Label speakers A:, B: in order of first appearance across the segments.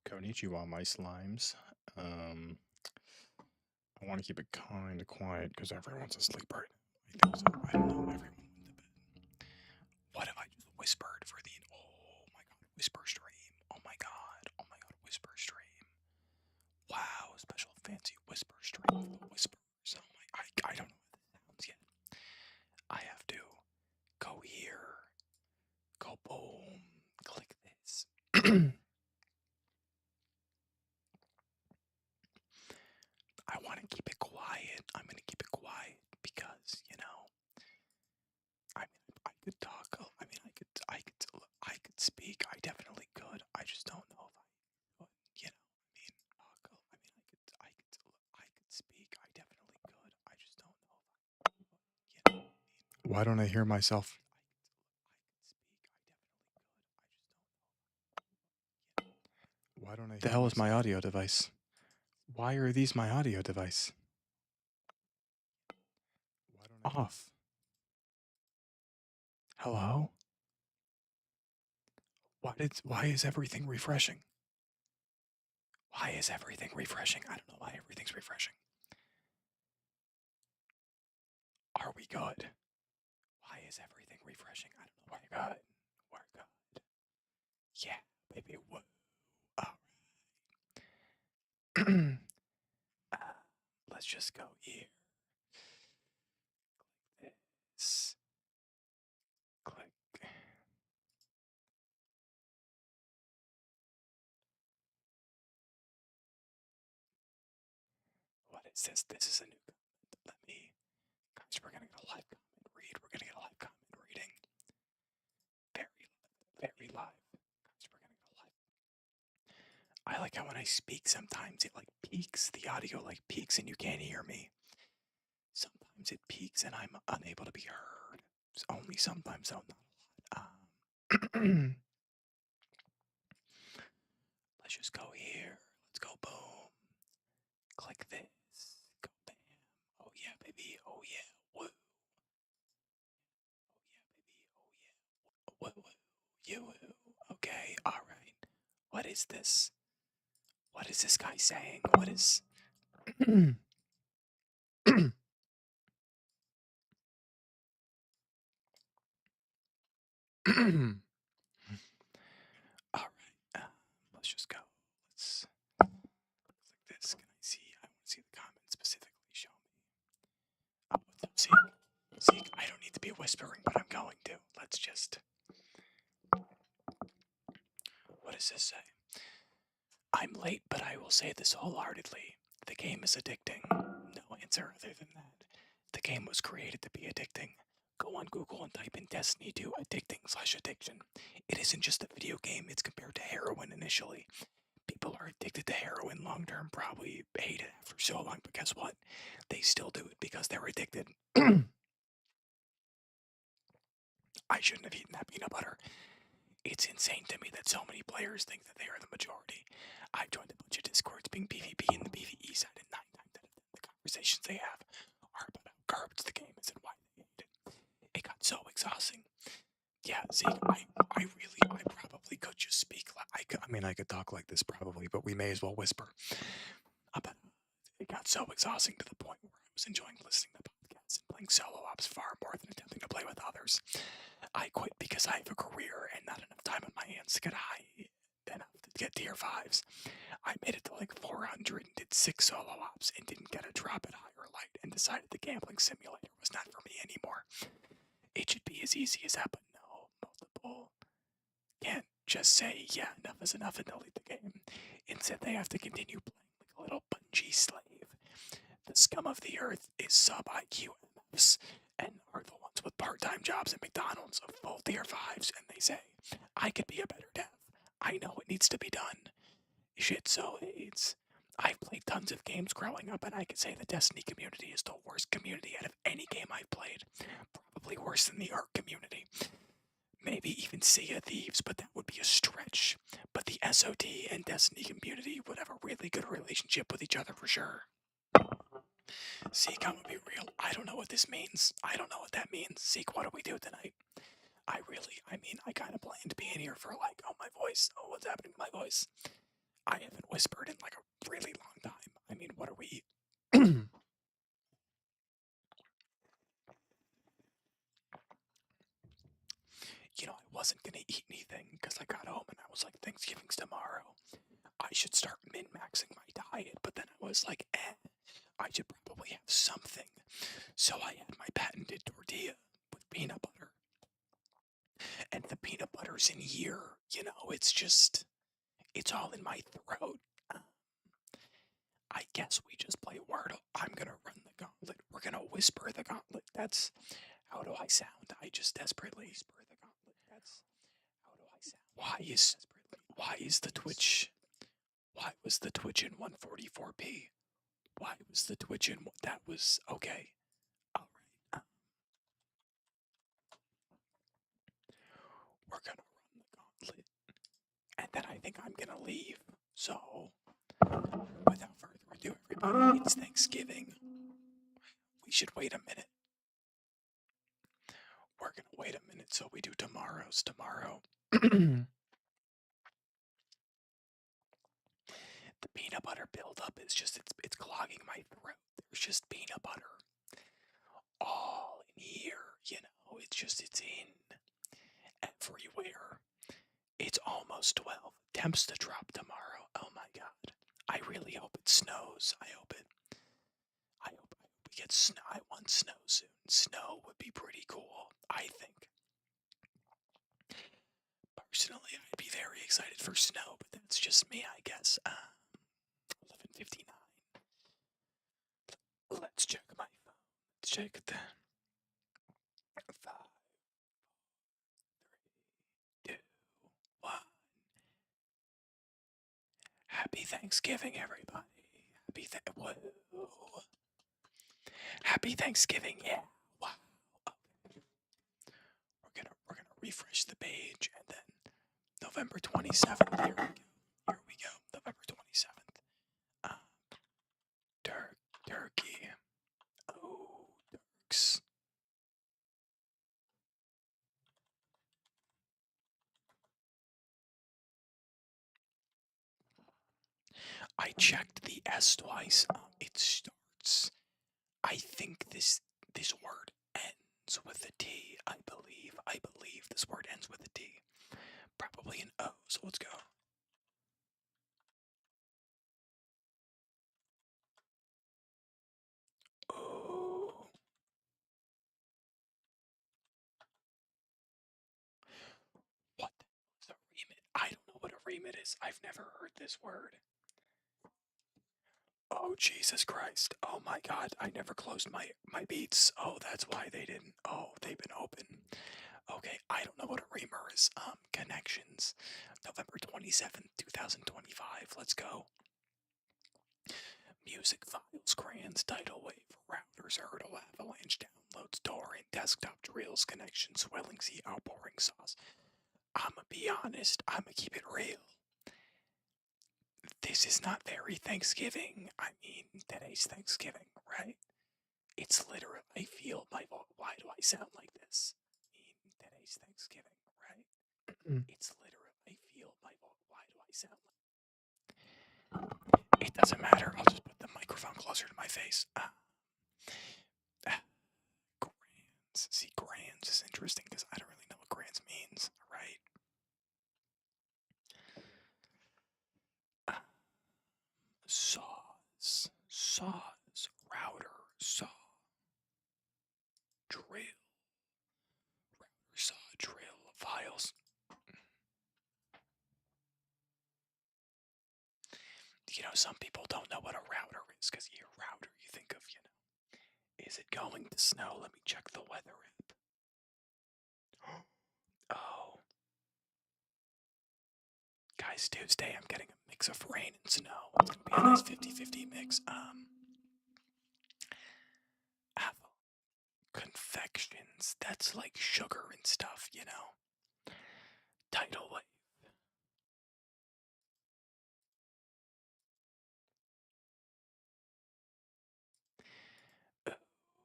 A: Konnichiwa, my slimes. Um, I want to keep it kind of quiet because everyone's asleep right now. I think so. I don't know. Everyone went to bed. What if I just whispered for the? Oh my god, whisper stream. Oh my god. Oh my god, whisper stream. Wow, special fancy whisper stream for the whispers. Oh my, I don't know what this sounds yet. I have to go here. Go boom. Click this. I want to keep it quiet. I'm gonna keep it quiet because I mean, I could talk. I mean, I could speak. I definitely could. I just don't know if I would. I mean, talk. I mean, I could speak. I definitely could. I just don't know if I would. Why don't I hear myself? Why don't I? The hell is my audio device? Why are these my audio device? Off. Hello? Why is everything refreshing? Why is everything refreshing? I don't know why everything's refreshing. Are we good? Why is everything refreshing? I don't know. We're good. We're good. Yeah, baby. Whoa. Alright. Let's just go here. Click this. Click. What is this? This is a new comment. Let me. Guys, we're gonna get a live comment read. We're gonna get a live comment reading. Very live. Guys, we're gonna get a live. I like how when I speak sometimes it like peaks. The audio like peaks and you can't hear me. Sometimes it peaks and I'm unable to be heard. It's only sometimes, though, not a lot. Let's just go here. Let's go boom. Click this. Go bam. Oh yeah, baby. Oh yeah. Woo. Oh yeah, baby. Oh yeah. Woo woo. You woo. Okay. All right. What is this? What is this guy saying? What is? All right. Let's just go. Let's click this. Can I see? I want to see the comments specifically. Show me. Oh, what's up, Zeke? Zeke, I don't need to be whispering, but I'm going to. Let's just. What does this say? I'm late, but I will say this wholeheartedly. The game is addicting. No answer other than that. The game was created to be addicting. Go on Google and type in Destiny 2 addicting/addiction. It isn't just a video game, it's compared to heroin initially. People are addicted to heroin long term, probably hate it after so long, but guess what? They still do it because they're addicted. I shouldn't have eaten that peanut butter. It's insane to me that so many players think that they are the majority. I've joined a bunch of Discords being PvP and the PvE side, and 9 times out of 10, the conversations they have are about how garbage the game is and why they hate it. It got so exhausting. Yeah, Zeke, I probably could just speak. I could talk like this probably, but we may as well whisper. But it got so exhausting to the point where I was enjoying listening to podcasts and playing solo ops far more than attempting to play with others. I quit because I have a career and not enough time on my hands to get high enough to get tier 5s. I made it to like 400 and did 6 solo ops and didn't get a drop at higher light and decided the gambling simulator was not for me anymore. It should be as easy as that, but no, multiple can't just say, yeah, enough is enough and delete the game. Instead, they have to continue playing like a little Bungie slave. The scum of the earth is sub-IQ MFs and are the ones with part-time jobs at McDonald's of full tier 5s, and they say, I could be a better dev. I know it needs to be done. Shit so AIDS. I've played tons of games growing up, and I could say the Destiny community is the worst community out of any game I've played. Probably worse than the ARK community. Maybe even Sea of Thieves, but that would be a stretch. But the SOT and Destiny community would have a really good relationship with each other for sure. Zeke, I'm gonna be real. I don't know what this means. I don't know what that means. Zeke, what do we do tonight? I kind of planned being here for like, oh, my voice. Oh, what's happening to my voice? I haven't whispered in like a really long time. I mean, what are we? I wasn't gonna eat anything because I got home and I was like, Thanksgiving's tomorrow. I should start min-maxing my diet, but then I was like, I should probably have something. So I had my patented tortilla with peanut butter. And the peanut butter's in here, it's all in my throat. Uh, I guess we just play Wordle. I'm gonna run the gauntlet. We're gonna whisper the gauntlet. That's how do I sound? I just desperately whisper the gauntlet. That's how do I sound? Why is the Twitch? Why was the Twitch in 144p? Why was the Twitch in that was okay? All right. We're gonna run the gauntlet, and then I think I'm gonna leave. So, without further ado, everybody, it's Thanksgiving. We should wait a minute. We're gonna wait a minute so we do tomorrow's tomorrow. The peanut butter buildup is just it's clogging my throat. There's just peanut butter all in here, it's in everywhere. It's almost 12. Temps to drop tomorrow. Oh my god. I really hope it snows. I hope we get snow. I want snow soon. Snow would be pretty cool, I think. Personally, I'd be very excited for snow, but that's just me, I guess. 11:59. Let's check my phone. Let's check the 5, 3, 2, 1. Happy Thanksgiving, everybody. Whoa. Happy Thanksgiving, yeah. Wow. Okay. We're gonna refresh the page and then November 27th. Here we go. Here we go. November 27th. Turkey. Oh, Turks. I checked the S twice. It starts. I think this word ends with a T. I believe this word ends with a T. Probably an O. So let's go. Oh. What the remit? I don't know what a remit is. I've never heard this word. Oh, Jesus Christ. Oh my god, I never closed my beats. Oh, that's why they didn't. Oh, they've been open. Okay, I don't know what a reamer is. Connections. November 27th, 2025. Let's go. Music files, crayons, tidal wave, routers, hurdle, avalanche, downloads, torrent, desktop drills, connections, swelling sea, outpouring sauce. I'ma be honest, I'ma keep it real. This is not very Thanksgiving. I mean, today's Thanksgiving, right? It's literally, I feel my voice. Why do I sound like this? I mean, today's Thanksgiving, right? It's literally, I feel my voice. Why do I sound like it? Doesn't matter. I'll just put the microphone closer to my face. Grands. See, grands is interesting because I don't really know what grands means, right? Saws, router, saw, drill, saw, drill, files. Some people don't know what a router is because you hear router, you think of, is it going to snow? Let me check the weather app. Oh. Guys, Tuesday I'm getting a mix of rain and snow. It's gonna be a nice 50-50 mix. Apple confections. That's like sugar and stuff, Tidal wave.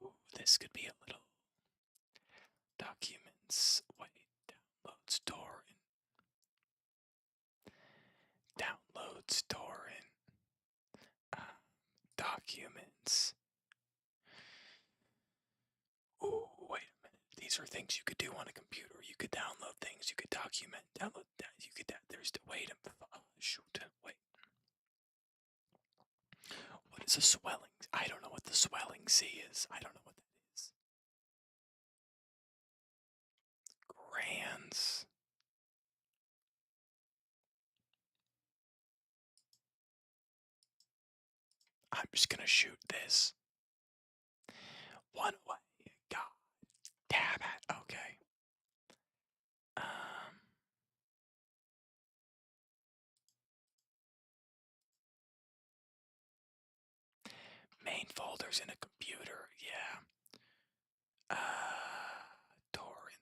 A: Ooh, this could be a little documents. Wait, downloads torrent. Downloads torrent. Documents. Ooh, wait a minute. These are things you could do on a computer. You could download things. You could document. Download that. You could. There's the wait. Shoot. Wait. What is a swelling? I don't know what the swelling C is. I don't know what that is. Grands. I'm just gonna shoot this. One way. God damn it. Okay. Main folders in a computer. Yeah. Torrent.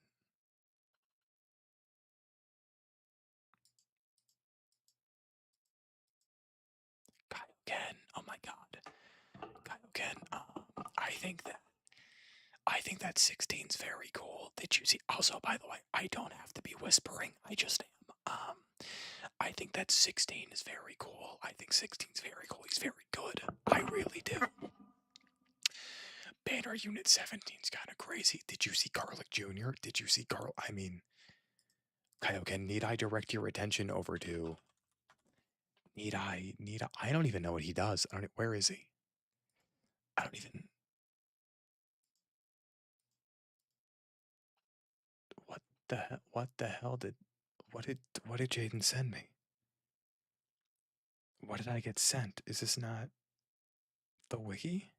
A: Kaioken. Oh my god. Kaioken. I think that 16's very cool. Did you see? Also, by the way, I don't have to be whispering. I just am. I think that 16 is very cool. I think 16's very cool. He's very good. I really do. Banner Unit 17's kind of crazy. Did you see Garlic Jr.? Did you see Garlic? I mean, Kaioken, need I direct your attention over to... I don't even know what he does. Where is he? I don't even... What the hell did Jaden send me? What did I get sent? Is this not the wiki?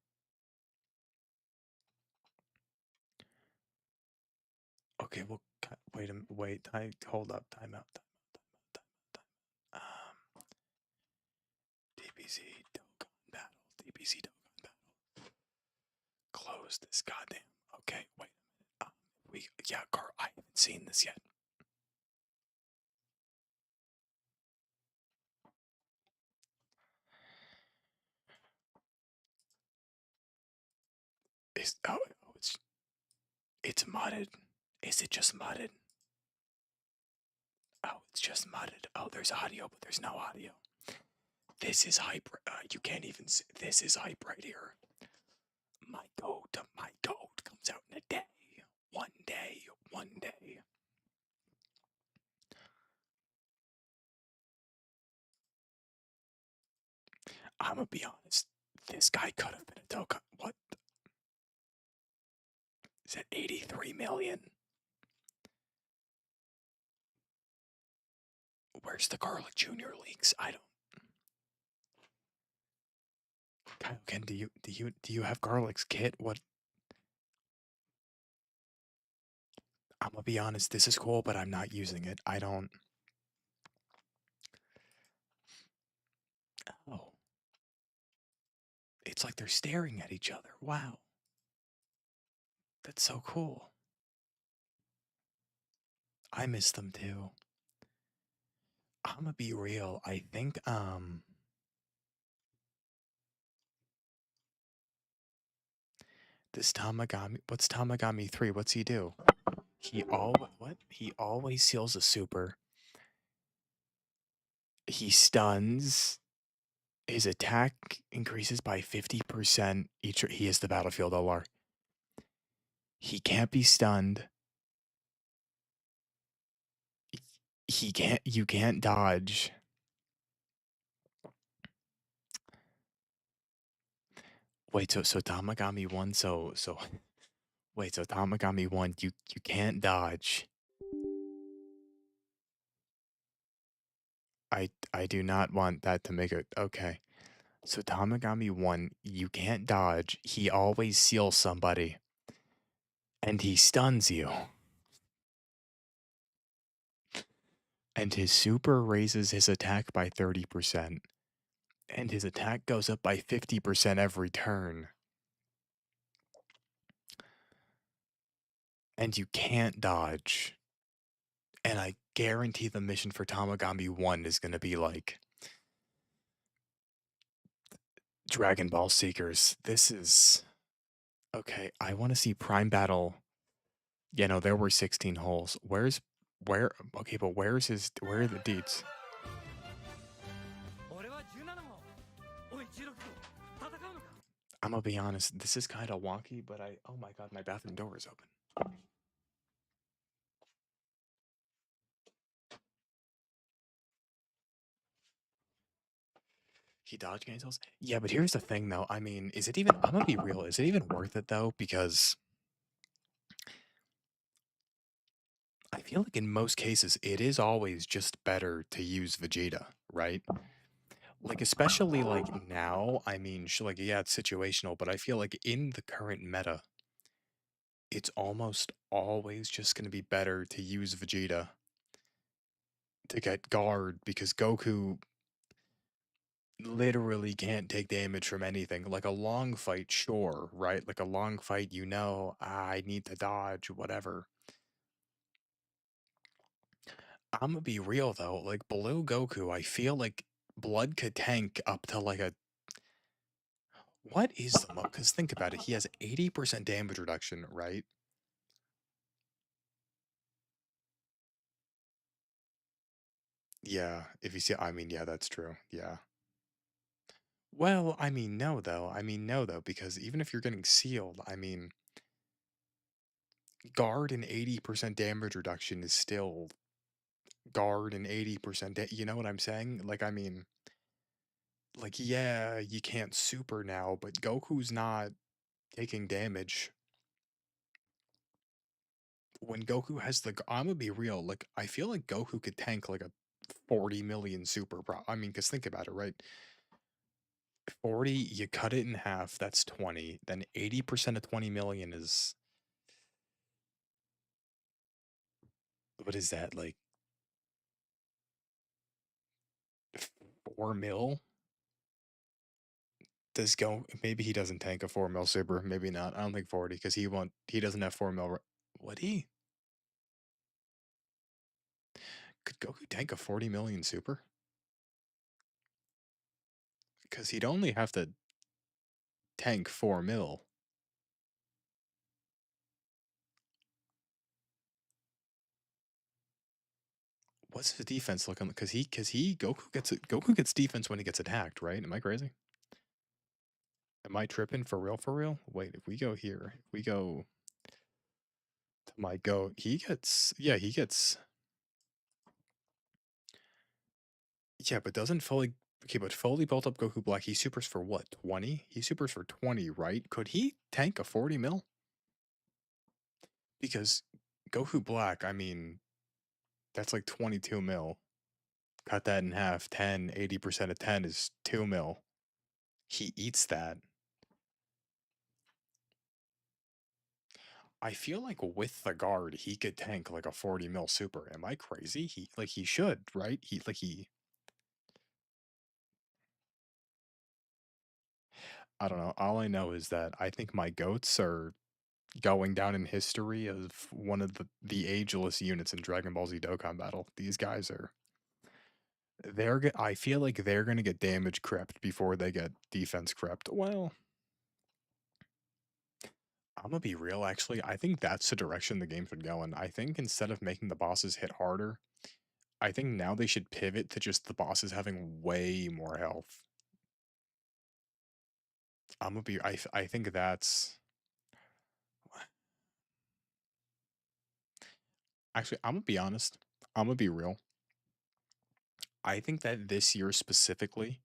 A: Okay, well, wait, hold up, time out. DBZ Dokkan Battle, DBZ Dokkan Battle. Close this goddamn. Okay, wait a minute. Carl, I haven't seen this yet. It's mudded. Is it just mudded? Oh, it's just mudded. Oh, there's audio, but there's no audio. This is hype. You can't even see. This is hype right here. My code comes out in a day. One day. I'm gonna be honest. This guy could have been a Dokkan. What? Is that 83 million? Where's the Garlic Jr. leaks? I don't. Kaioken, do you have Garlic's kit? What? I'm gonna be honest. This is cool, but I'm not using it. I don't. Oh. It's like they're staring at each other. Wow. That's so cool. I miss them too. I'm gonna be real. I think this Tamagami, what's Tamagami 3? What's he do? He always seals a super. He stuns. His attack increases by 50% each. He is the battlefield LR. He can't be stunned. You can't dodge. Wait, so Tamagami 1, wait, so Tamagami 1, you can't dodge. I do not want that to make it okay. So Tamagami 1, you can't dodge. He always seals somebody. And he stuns you. And his super raises his attack by 30%. And his attack goes up by 50% every turn. And you can't dodge. And I guarantee the mission for Tamagami 1 is going to be like Dragon Ball Seekers. This is... Okay, I want to see Prime Battle. Yeah, no, there were 16 holes. Okay, but where are the deeds? I'm gonna be honest, this is kind of wonky, but oh my god, my bathroom door is open. He dodged cancels? Yeah, but here's the thing though. I mean, is it even, I'm gonna be real, is it even worth it though? Because I feel like in most cases, it is always just better to use Vegeta, right? Like, especially like now, I mean, like, yeah, it's situational, but I feel like in the current meta, it's almost always just gonna be better to use Vegeta to get guard because Goku literally can't take damage from anything. Like a long fight, sure, right? Like a long fight, I need to dodge, whatever. I'm gonna be real though, like Blue Goku, I feel like Blood could tank up to like a. What is the mo? Because think about it, he has 80% damage reduction, right? Yeah, if you see, I mean, yeah, that's true. Yeah. Well, I mean, no, though. I mean, no, though, because even if you're getting sealed, I mean, guard and 80% damage reduction is still guard and 80%. You know what I'm saying? Like, I mean, like, yeah, you can't super now, but Goku's not taking damage. When Goku has I'm gonna be real, like, I feel like Goku could tank like a 40 million super I mean, because think about it, right? 40, you cut it in half, that's 20. Then 80% of 20 million is, what is that, like 4 mil? Does go maybe he doesn't tank a 4 mil super, maybe not. I don't think 40 because he doesn't have 4 mil. Would he? Could Goku tank a 40 million super? Because he'd only have to tank 4 mil. What's his defense looking like? Because Goku gets defense when he gets attacked, right? Am I crazy? Am I tripping for real? For real? Wait, if we go here, if we go to my goat, he gets, yeah, but doesn't fully, okay, but fully built up Goku Black, he supers for what, 20? He supers for 20, right? Could he tank a 40 mil? Because Goku Black, I mean, that's like 22 mil. Cut that in half, 10, 80% of 10 is 2 mil. He eats that. I feel like with the guard, he could tank like a 40 mil super. Am I crazy? He should, right? I don't know. All I know is that I think my goats are going down in history as one of the ageless units in Dragon Ball Z Dokkan Battle. These guys are I feel like they're gonna get damage crept before they get defense crept. Well, I'm gonna be real, actually. I think that's the direction the game should go in. I think instead of making the bosses hit harder, I think now they should pivot to just the bosses having way more health. I think that's actually. I'm gonna be honest. I'm gonna be real. I think that this year specifically,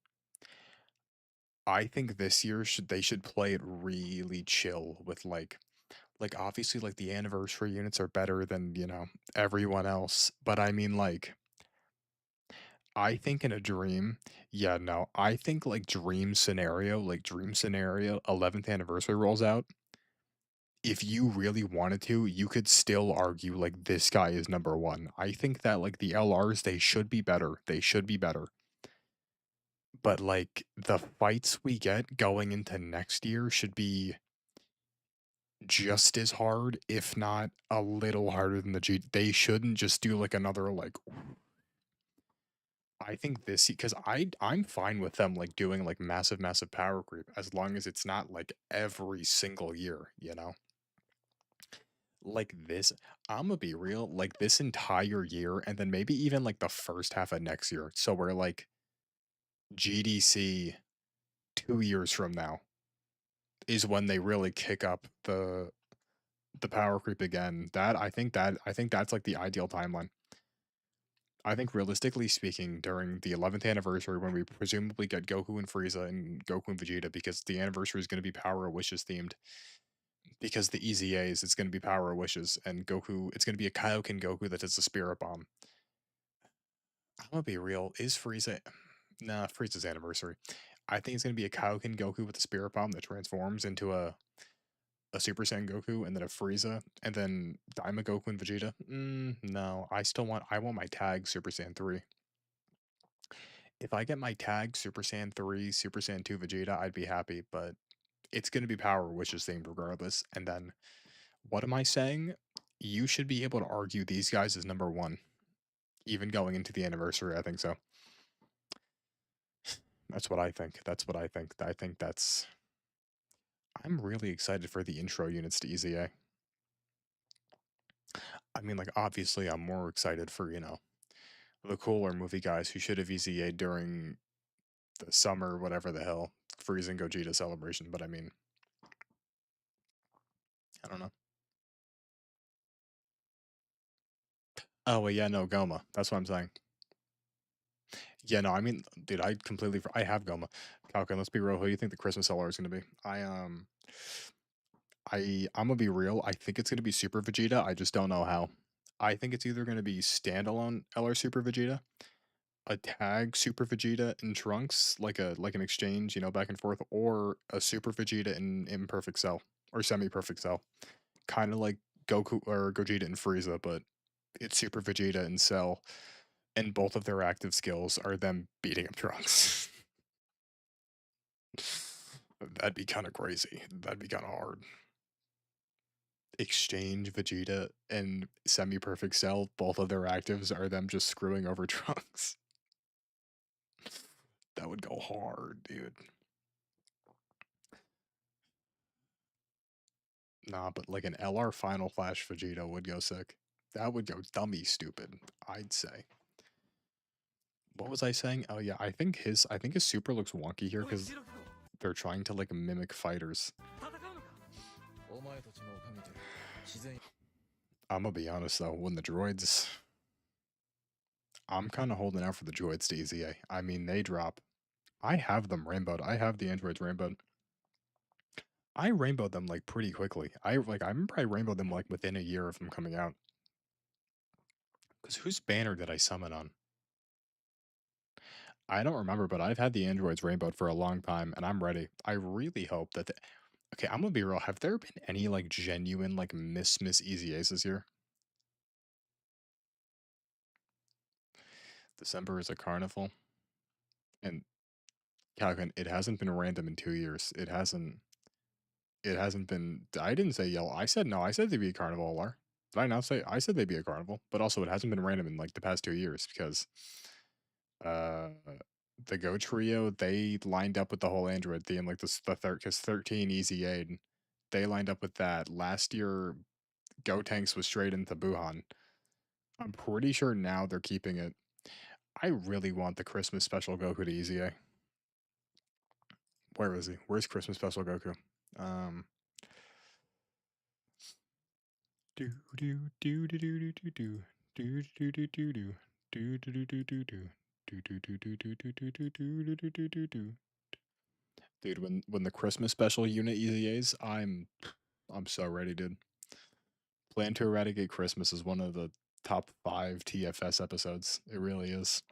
A: I think this year they should play it really chill with like obviously like the anniversary units are better than, everyone else, but I mean like I think in a dream, yeah, no, I think like dream scenario 11th anniversary rolls out. If you really wanted to, you could still argue like this guy is number 1. I think that like the LRs they should be better. They should be better. But like the fights we get going into next year should be just as hard, if not a little harder than the G. They shouldn't just do like another like. I think this because I'm fine with them like doing like massive power creep as long as it's not like every single year, you know. Like this, I'm gonna be real. Like this entire year, and then maybe even like the first half of next year. So we're like GDC 2 years from now.
B: is when they really kick up the power creep again. I think that's like the ideal timeline. I think realistically speaking, during the 11th anniversary, when we presumably get Goku and Frieza and Goku and Vegeta, because the anniversary is going to be Power of Wishes themed, because the EZAs, it's going to be Power of Wishes, and Goku, it's going to be a Kaioken Goku that does the Spirit Bomb. I'm gonna be real. Is Frieza? Nah, Frieza's anniversary. I think it's gonna be a Kaioken Goku with the Spirit Bomb that transforms into a Super Saiyan Goku, and then a Frieza, and then Daima Goku and Vegeta. No, I want my tag Super Saiyan 3. If I get my tag Super Saiyan 3, Super Saiyan 2 Vegeta, I'd be happy, but it's gonna be Power Wishes themed regardless. And then what am I saying? You should be able to argue these guys as number one, even going into the anniversary. I think so. That's what I think. That's what I think. I think that's. I'm really excited for the intro units to EZA. I mean, like, obviously, I'm more excited for, the cooler movie guys who should have EZA during the summer, whatever the hell, Freezing Gogeta celebration. But I mean, I don't know. Oh, well, yeah, no, Goma. That's what I'm saying. Yeah, no, I mean, dude, I have Goma. Falcon, let's be real. Who do you think the Christmas LR is going to be? I'm gonna be real. I think it's gonna be Super Vegeta. I just don't know how. I think it's either gonna be standalone LR Super Vegeta, a tag Super Vegeta in Trunks, like an exchange, back and forth, or a Super Vegeta in Imperfect Cell or Semi Perfect Cell, kind of like Goku or Gogeta and Frieza, but it's Super Vegeta and Cell, and both of their active skills are them beating up Trunks. That'd be kind of crazy. That'd be kind of hard. Exchange Vegeta and Semi Perfect Cell, both of their actives are them just screwing over Trunks. That would go hard, dude. Nah, but like an LR Final Flash Vegeta would go sick. That would go dummy stupid, I'd say. What was I saying? Oh yeah, I think his super looks wonky here because they're trying to like mimic fighters. I'm gonna be honest though, when the droids, I'm kind of holding out for the droids to EZA. I mean, they drop. I have them rainbowed. I have the androids rainbowed. I rainbowed them like pretty quickly. I remember I rainbowed them like within a year of them coming out. Because whose banner did I summon on? I don't remember, but I've had the androids rainbowed for a long time, and I'm ready. I really hope that. Okay, I'm gonna be real. Have there been any like genuine like miss easy aces here? December is a carnival, and Calvin, it hasn't been random in 2 years. It hasn't. It hasn't been. I didn't say yellow. I said no. I said they'd be a carnival LR. Did I not say? I said they'd be a carnival, but also it hasn't been random in like the past 2 years because uh the Go Trio they lined up with the whole Android theme like this the third because 13 Easy Aid they lined up with that last year. Go Tanks was straight into Buhan. I'm pretty sure now they're keeping it. I really want the Christmas special Goku to Easy A. Where is he? Where's Christmas special Goku? Um. Do do do do do do do do do do do do do do do do do do. Dude, when the Christmas special unit EZAs, I'm so ready, dude. Plan to Eradicate Christmas is one of the top 5 TFS episodes. It really is.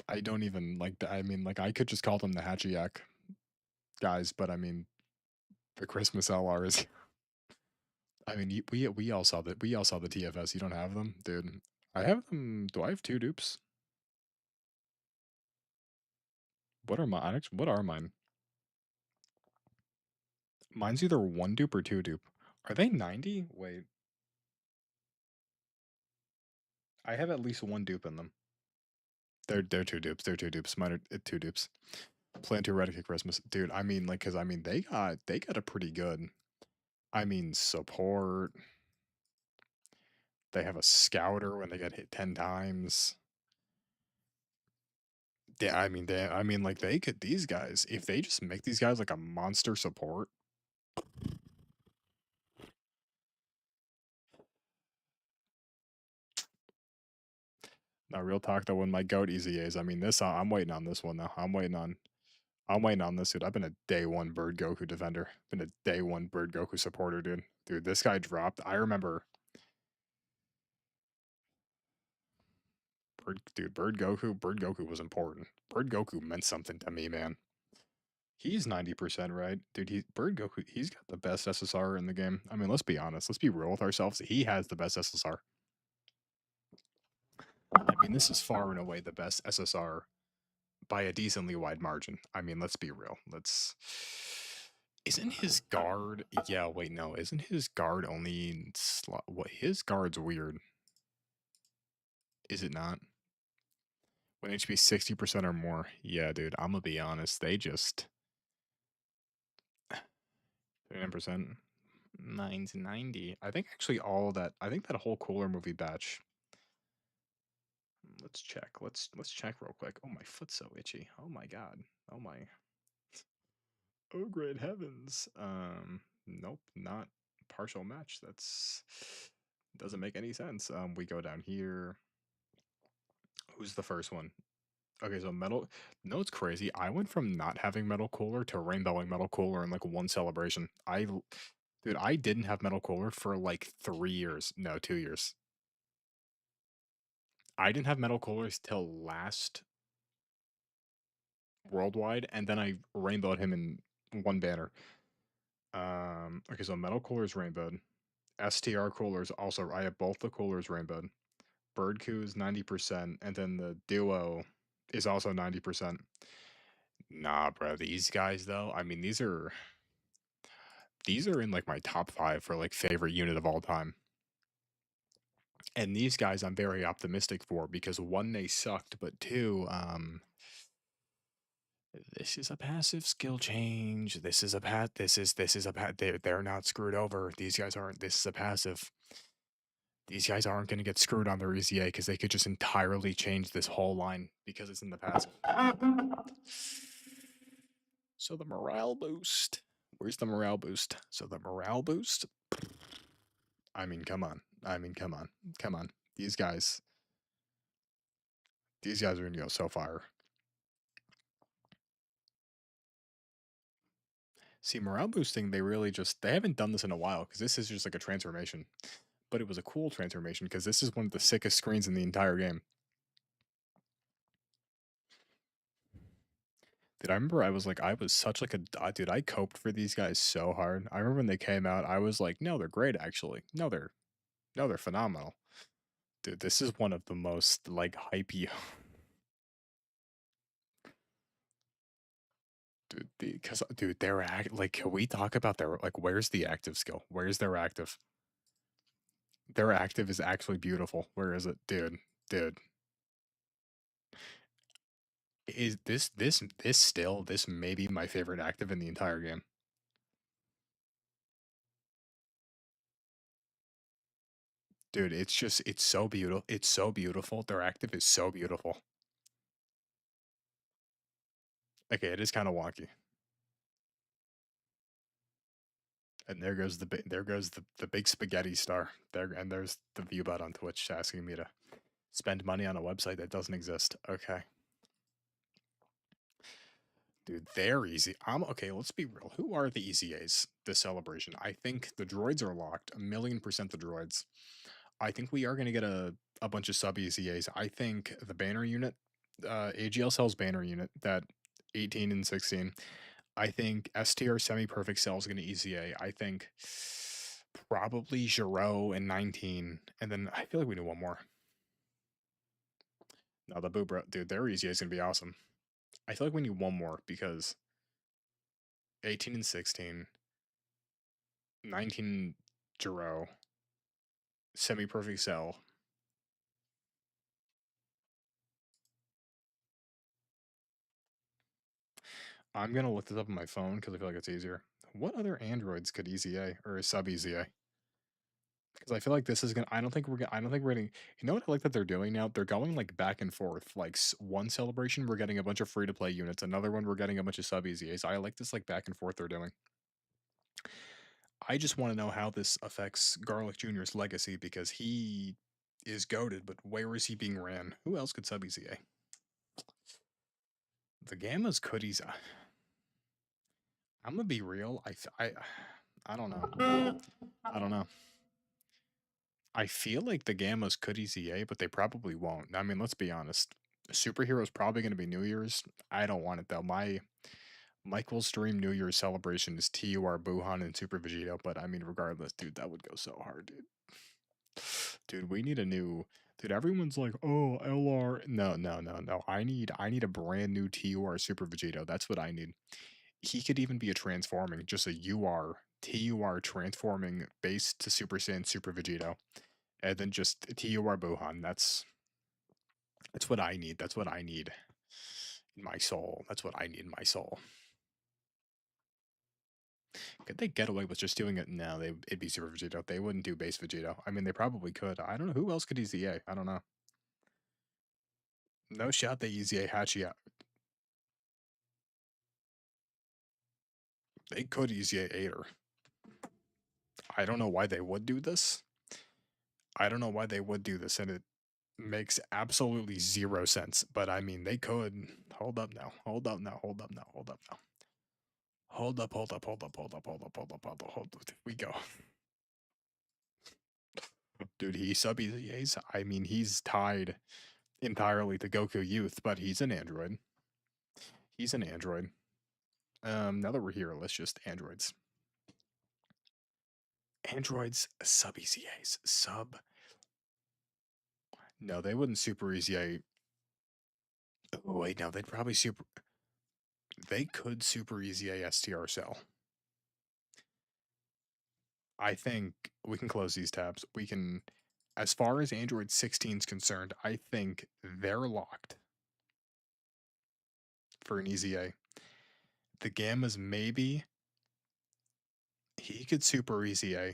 B: I don't even like. I mean, like I could just call them the Hachiyak guys, but I mean, the Christmas LR is. I mean, we all saw that. We all saw the TFS. You don't have them, dude. I have them. Do I have 2 dupes? What are mine? What are mine? Mine's either 1 dupe or 2 dupe. Are they 90? Wait, I have at least 1 dupe in them. They're 2 dupes. They're 2 dupes. Mine are 2 dupes. Plan to Eradicate Christmas, dude. I mean, like, cause I mean, they got a pretty good. I mean, support. They have a scouter when they get hit 10 times. Yeah, I mean, like they could these guys if they just make these guys like a monster support. Now, real talk though, when my goat EZAs, I mean, this I'm waiting on this one though. I'm waiting on this dude. I've been a day one Bird Goku defender. Been a day one Bird Goku supporter, dude. Dude, this guy dropped. I remember Bird Goku was important. Bird Goku meant something to me, man. He's 90% right. Dude, Bird Goku, he's got the best SSR in the game. I mean, let's be honest. Let's be real with ourselves. He has the best SSR. I mean, this is far and away the best SSR by a decently wide margin. I mean, let's be real. Let's. Isn't his guard? Yeah, wait, no. Isn't his guard only in slot? What? His guard's weird. Is it not? When HP 60% or more. Yeah, dude, I'm gonna be honest. They just 39%. 9 to 90. I think actually all that. I think that whole Cooler movie batch. Let's check. Let's check real quick. Oh, my foot's so itchy. Oh my god. Oh my. Oh great heavens. Nope, not partial match. That's doesn't make any sense. We go down here. Who's the first one? Okay, so metal. No, it's crazy. I went from not having metal cooler to rainbowing metal cooler in like one celebration. Dude, I didn't have metal cooler for like 3 years. No, 2 years. I didn't have metal coolers till last worldwide, and then I rainbowed him in one banner. Okay, so metal coolers rainbowed. STR coolers also. I have both the coolers rainbowed. Birdcoo is 90%, and then the duo is also 90%. Nah, bro, these guys though. I mean, these are in like my top five for like favorite unit of all time. And these guys I'm very optimistic for because one, they sucked, but two, this is a passive skill change. This is a pat. This is a pat. They're not screwed over. These guys aren't. This is a passive. These guys aren't going to get screwed on their EZA because they could just entirely change this whole line because it's in the passive. So the morale boost. Where's the morale boost? So the morale boost. I mean, come on. I mean, come on. Come on. These guys. These guys are going to go so far. See, morale boosting, they haven't done this in a while because this is just like a transformation. But it was a cool transformation because this is one of the sickest screens in the entire game. Dude, I remember I was such like dude, I coped for these guys so hard. I remember when they came out, I was like, no, they're great actually. No, they're phenomenal. Dude, this is one of the most like hypey. Dude, because dude, like, can we talk about their like where's the active skill? Where's their active? Their active is actually beautiful. Where is it? Dude. Is this may be my favorite active in the entire game. Dude, it's so beautiful. It's so beautiful. Their active is so beautiful. Okay, it is kind of wonky. And there goes the big spaghetti star. There's the viewbot on Twitch asking me to spend money on a website that doesn't exist. Okay. Dude, they're easy. Okay, let's be real. Who are the EZAs this celebration? I think the droids are locked. 1,000,000% the droids. I think we are gonna get a bunch of sub EZAs. I think the banner unit, AGL sells banner unit that 18 and 16. I think STR semi perfect cell is gonna EZA. I think probably Giro and 19, and then I feel like we need one more. No, the Boobra, dude, their EZA is gonna be awesome. I feel like we need one more because 18 and 16, 19 Giro, semi perfect cell. I'm gonna look this up on my phone because I feel like it's easier. What other androids could EZA or sub EZA? because I feel like this is gonna. I don't think we're getting. You know what I like that they're doing now? They're going like back and forth. Like one celebration, we're getting a bunch of free to play units. Another one, we're getting a bunch of sub EZAs. I like this like back and forth they're doing. I just want to know how this affects Garlic Jr.'s legacy because he is goaded, but where is he being ran? Who else could sub EZA? The Gammas could EZA. I'm gonna be real. I don't know. I don't know. I feel like the Gammas could EZA, but they probably won't. I mean, let's be honest. Superhero's probably going to be New Year's. I don't want it though. My Michael's dream New Year's celebration is TUR Buhan and Super Vegito, but I mean, regardless, dude, that would go so hard, dude. Dude, we need a new. Dude, everyone's like, oh, LR. No, no, no, no. I need a brand new TUR Super Vegito. That's what I need. He could even be a transforming, just a TUR transforming base to Super Saiyan Super Vegito, and then just TUR Buhan. That's what I need. That's what I need in my soul. That's what I need in my soul. Could they get away with just doing it? No, it'd be Super Vegito. They wouldn't do base Vegito. I mean, they probably could. I don't know who else could EZA. I don't know. No shot they EZA Hachi out. They could EZA Ader. I don't know why they would do this. I don't know why they would do this, and it makes absolutely zero sense. But I mean, they could. Hold up now. Hold up now. Hold up now. Hold up now. Hold up. Hold up. Hold up. Hold up. Hold up. Hold up. Hold up. Hold up. We go. Dude, he sub EZAs. I mean, he's tied entirely to Goku Youth, but he's an android. He's an android. Now that we're here, let's just androids. Androids sub EZAs. Sub. No, they wouldn't super EZA. Oh, wait, no, they'd probably super. They could super EZA STR cell. I think we can close these tabs. We can, as far as Android 16 is concerned, I think they're locked for an EZA. The Gammas, maybe. He could super EZA.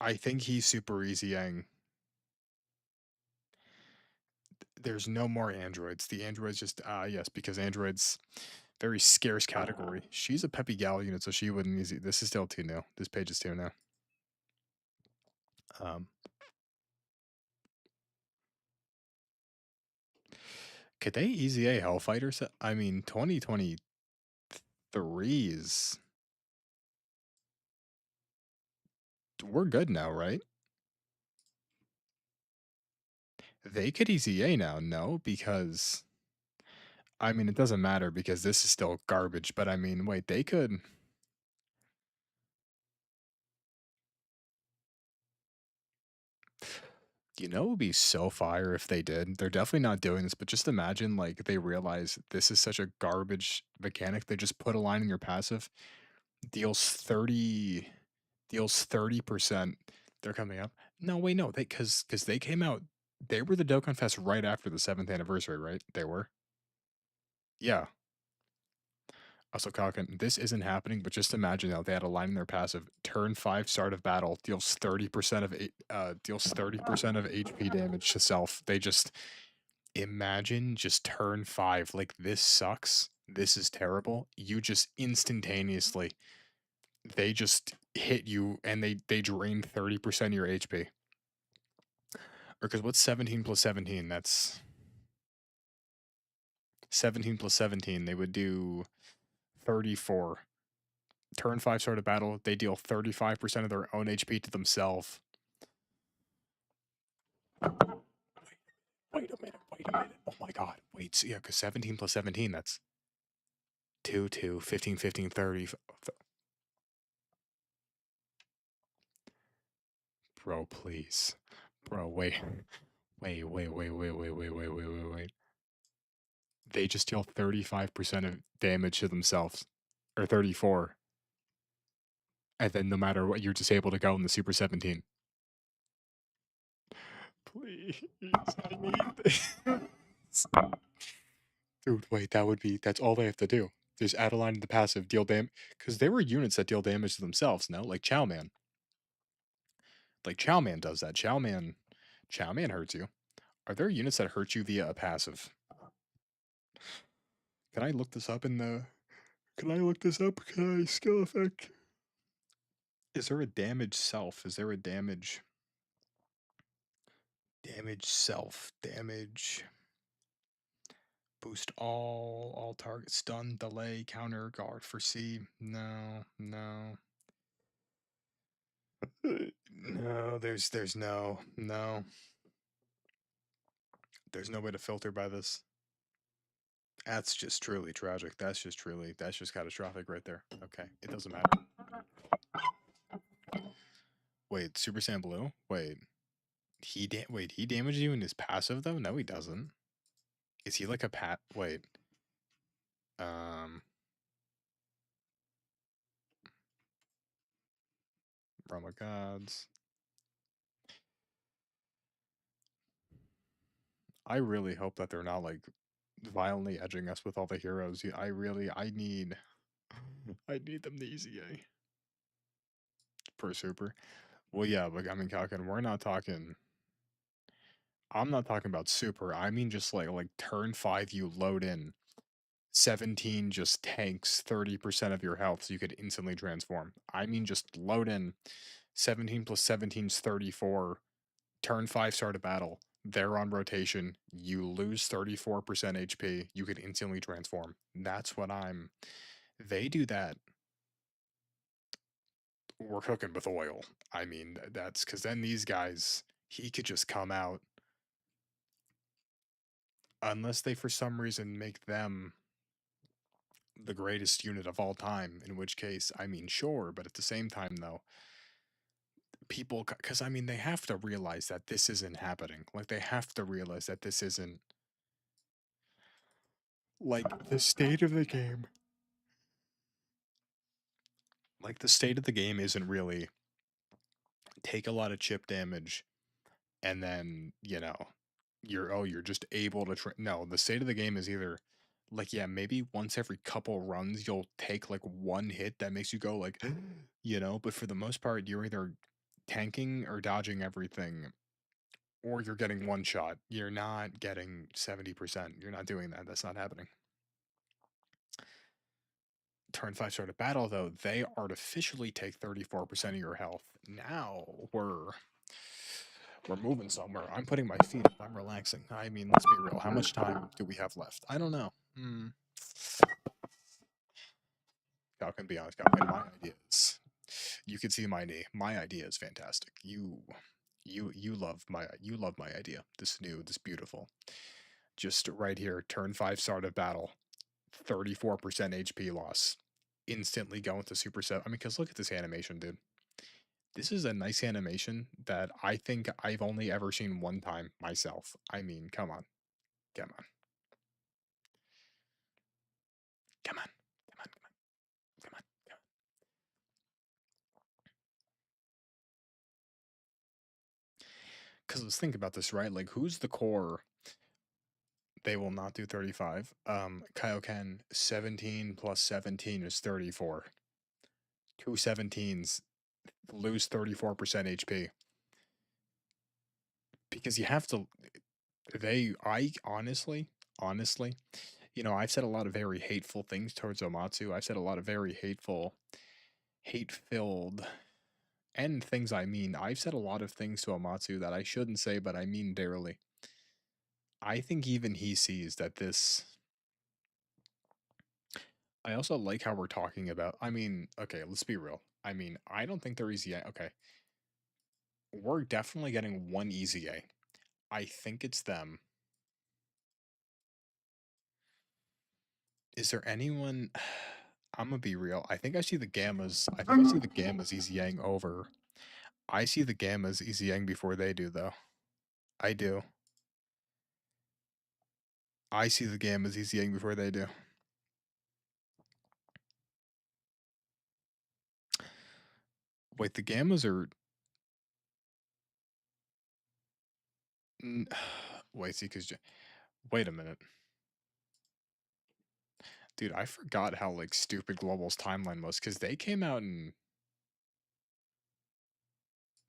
B: I think he's super EZAing. There's no more androids. The androids just, yes, because androids, very scarce category. She's a Peppy Gal unit, so she wouldn't easy. This is still too new. This page is too new. Could they EZA Hellfighters? I mean, 2023 is. We're good now, right? They could EZA now, no? Because. I mean, it doesn't matter because this is still garbage, but I mean, wait, they could. You know, it would be so fire if they did. They're definitely not doing this, but just imagine like they realize this is such a garbage mechanic. They just put a line in your passive, deals 30%. They're coming up. No, wait, no, because they came out. They were the Dokkan Fest right after the 7th anniversary, right? They were. Yeah. Also, Kalkin, this isn't happening, but just imagine that they had a line in their passive. Turn 5, start of battle, deals 30% of deals 30% of HP damage to self. They just imagine just turn 5. Like this sucks. This is terrible. You just instantaneously they just hit you and they drain 30% of your HP. Or because what's 17 plus 17? That's 17 plus 17. They would do 34. Turn 5 start of battle, they deal 35% of their own HP to themselves. Wait a minute. Oh my god. Wait, so yeah, because 17 plus 17, that's 2, 2, 15, 15, 30. Bro, please. Bro, wait. Wait. They just deal 35% of damage to themselves. Or 34. And then no matter what, you're just able to go in the Super 17. Please, I need this. Dude, wait, that's all they have to do. There's Adeline the passive deal damage because there were units that deal damage to themselves. No, like Chowman. Like Chowman does that. Chowman hurts you. Are there units that hurt you via a passive? Can I look this up in the? Can I look this up? Can I skill effect? Is there a damage self? Is there a damage self damage? Boost all targets, stun, delay, counter, guard, foresee. No, no. No, there's no. There's no way to filter by this. That's just truly tragic. That's just catastrophic right there. Okay, it doesn't matter. Wait, Super Saiyan Blue? Wait. He damaged you in his passive though? No, he doesn't. Is he like a wait. Um Realm of Gods. I really hope that they're not like violently edging us with all the heroes. I need them the easy A per super. Well, yeah, but I mean, Kalkin, I'm not talking about super. I mean, just like turn 5, you load in 17 just tanks 30% of your health so you could instantly transform. I mean, just load in 17 plus 17 is 34. Turn 5 start a battle. They're on rotation. You lose 34% HP. You could instantly transform. That's what I'm. They do that. We're cooking with oil. I mean, that's because then these guys, he could just come out. Unless they for some reason make them the greatest unit of all time, in which case, I mean, sure, but at the same time, though, people, because I mean, they have to realize that this isn't happening. Like, they have to realize that this isn't, like, the state of the game. Like, the state of the game isn't really take a lot of chip damage and then, you're just able to, no, the state of the game is either, like, yeah, maybe once every couple runs, you'll take, like, one hit that makes you go, like, but for the most part, you're either tanking or dodging everything, or you're getting one shot. You're not getting 70%. You're not doing that. That's not happening. Turn 5 start a battle, though, they artificially take 34% of your health. Now we're moving somewhere. I'm putting my feet up. I'm relaxing. I mean, let's be real. How much time do we have left? I don't know. Falcon, be honest, Falcon, my idea is, you can see my knee. My idea is fantastic. You love my idea. This beautiful. Just right here, turn 5 start of battle, 34% HP loss. Instantly go into Super 7. I mean, because look at this animation, dude. This is a nice animation that I think I've only ever seen one time myself. I mean, come on. Come on. Come on. Come on. Come on. Come on. Come on. Because let's think about this, right? Like, who's the core? They will not do 35. Kaioken, 17 plus 17 is 34. Two 17s lose 34% HP. Because you have to, I honestly, I've said a lot of very hateful things towards Omatsu. I've said a lot of very hate-filled, and things I mean. I've said a lot of things to Omatsu that I shouldn't say, but I mean dearly. I think even he sees that this. I also like how we're talking about. I mean, okay, let's be real. I mean, I don't think they're easy A. Okay. We're definitely getting one easy A. I think it's them. Is there anyone? I'm gonna be real. I think I see the Gammas. I think I see the Gammas easy Yang over. I see the Gammas easy Yang before they do, though. I do. I see the Gammas easy Yang before they do. Wait, the Gammas are. Wait, see, because. Wait a minute. Dude, I forgot how like stupid Global's timeline was because they came out in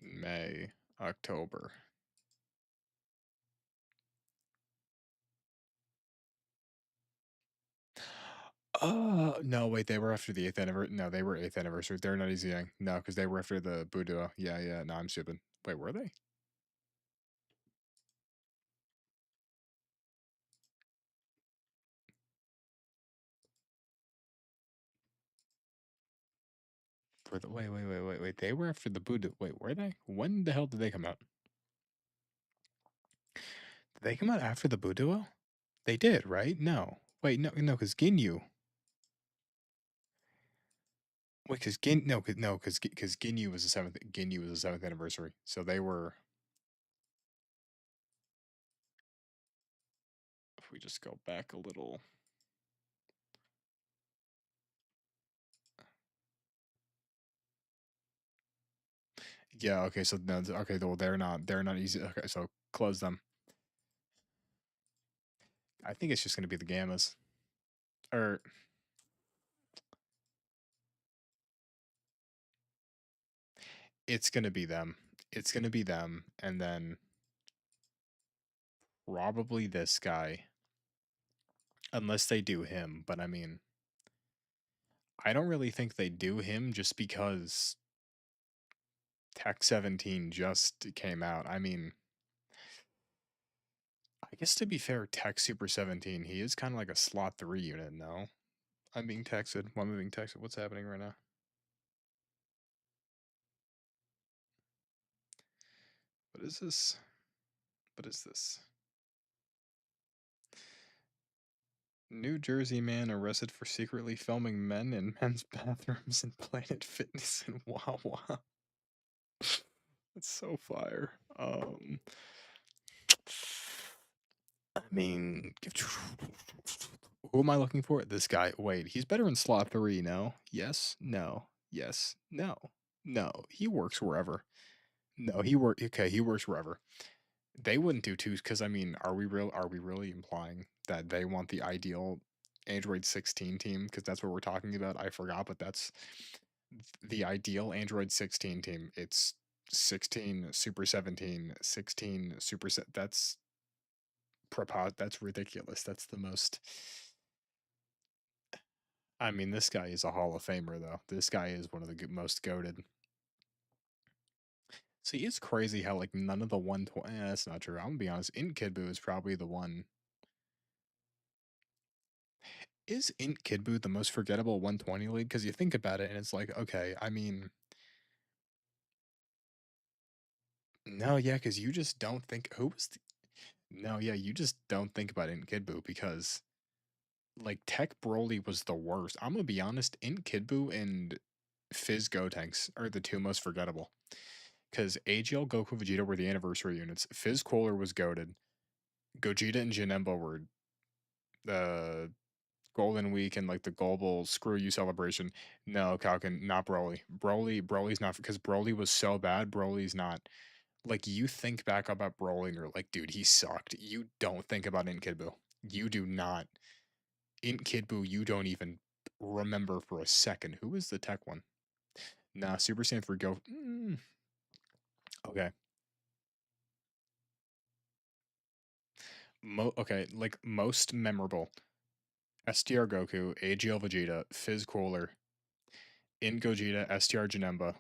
B: May, October. No, wait, they were after the 8th anniversary. No, they were 8th anniversary. They're not Easy Yang. No, because they were after the Budo. Yeah, yeah. No, I'm stupid. Wait, were they? Wait. They were after the Budo. Wait, were they? When the hell did they come out? Did they come out after the Budo? They did, right? No. Wait, no, because Ginyu. Wait, because because Ginyu was the seventh. Ginyu was the 7th anniversary. So they were. If we just go back a little. Yeah. Okay. So no. Okay. Well, they're not. They're not easy. Okay. So close them. I think it's just gonna be the Gammas. Or it's gonna be them. It's gonna be them, and then probably this guy, unless they do him. But I mean, I don't really think they do him just because Tech 17 just came out. I mean, I guess to be fair, Tech Super 17, he is kind of like a slot 3 unit. No, I'm being texted. Well, I'm being texted. What's happening right now? What is this? What is this? New Jersey man arrested for secretly filming men in men's bathrooms in Planet Fitness in Wawa. It's so fire. I mean, who am I looking for? This guy. Wait, he's better in slot 3. No. Yes. No. Yes. No. No. He works wherever. No. Okay. He works wherever. They wouldn't do twos because I mean, are we real? Are we really implying that they want the ideal Android 16 team? Because that's what we're talking about. I forgot, but that's the ideal Android 16 team. It's 16 Super 17, 16 Super. That's That's ridiculous. That's the most. I mean, this guy is a Hall of Famer, though. This guy is one of the most goated. See, it's crazy how like none of the 120. That's not true. I'm gonna be honest. Int Kidbu is probably the one. Is Int Kidbu the most forgettable 120 league? Because you think about it, and it's like, okay, I mean, no, yeah, because you just don't think who was. No, yeah, you just don't think about Int Kidbu because like Tech Broly was the worst. I'm gonna be honest. Int Kidbu and Fizz Gotenks are the two most forgettable. Because AGL, Goku, Vegeta were the anniversary units. Fizz Cooler was goaded. Gogeta and Janemba were the Golden Week and like the global screw you celebration. No, Kalkin, not Broly. Broly's not because Broly was so bad. Broly's not like you think back about Broly and you're like, dude, he sucked. You don't think about Int Kidbu. You do not. Int Kidbu, you don't even remember for a second. Who was the tech one? Nah, Super Saiyan 3 Go. Okay. Okay, like most memorable. STR Goku, AGL Vegeta, Fizz Cooler, In Gogeta, STR Janemba,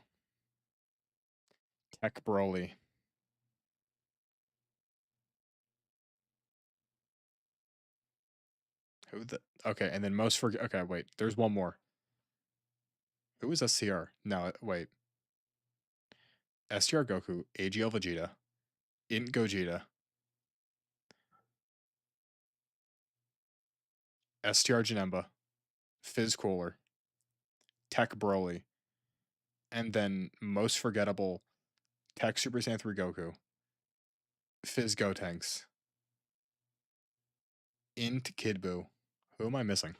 B: Tech Broly. Who the okay, and then most forget okay, wait, there's one more. Who was STR? No, wait. STR Goku, AGL Vegeta, In Gogeta, STR Janemba, Fizz Cooler, Tech Broly, and then most forgettable Tech Super Saiyan 3 Goku, Fizz Gotenks, Int Kidbu. Who am I missing?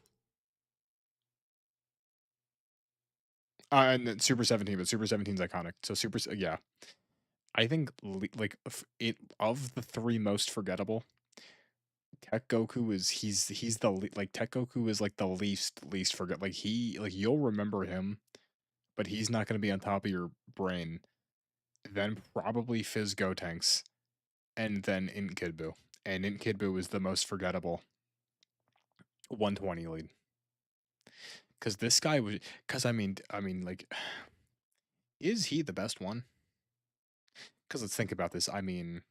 B: And then Super 17, but Super 17's iconic. So yeah. I think like it of the three most forgettable, Tech Goku is he's the like Tech Goku is like the least forget like he like you'll remember him, but he's not going to be on top of your brain. Then probably Fizz Gotenks, and then Int Kid Buu. And Int Kid Buu is the most forgettable 120 lead. Because this guy was, because I mean, like, is he the best one? Because let's think about this. I mean,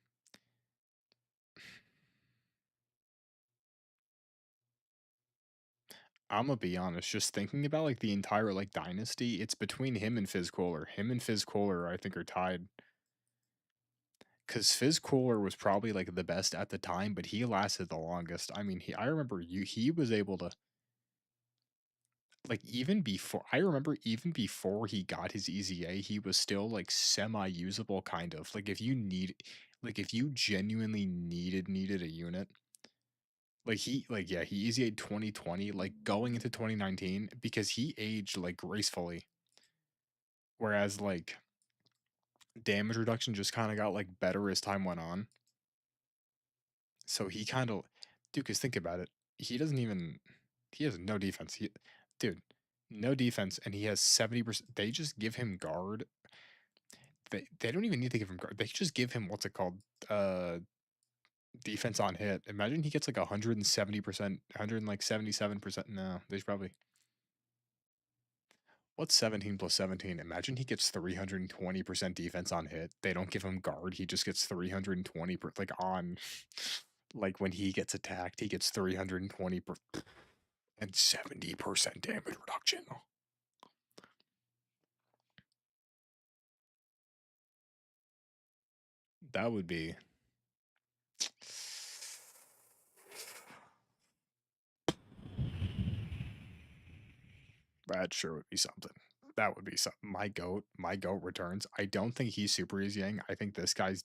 B: I'm gonna be honest. Just thinking about like the entire like dynasty, it's between him and Fizz Cooler. Him and Fizz Cooler, I think, are tied. Because Fizz Cooler was probably like the best at the time, but he lasted the longest. I mean, I remember he was able to like even before I remember even before he got his EZA, he was still like semi-usable kind of. Like if you genuinely needed a unit, like he EZA'd 2020, like going into 2019 because he aged like gracefully. Whereas like damage reduction just kind of got like better as time went on. So he kind of dude, cuz think about it. He doesn't even he has no defense. Dude, no defense and he has 70%. They just give him guard. They don't even need to give him guard. They just give him what's it called? Uh defense on hit. Imagine he gets like 170%, 177%. No, they should probably what's 17 plus 17? Imagine he gets 320% defense on hit. They don't give him guard. He just gets 320 like on like when he gets attacked, he gets 320 and 70% damage reduction. That would be that sure would be something. That would be something. My goat returns. I don't think he's super easying. I think this guy's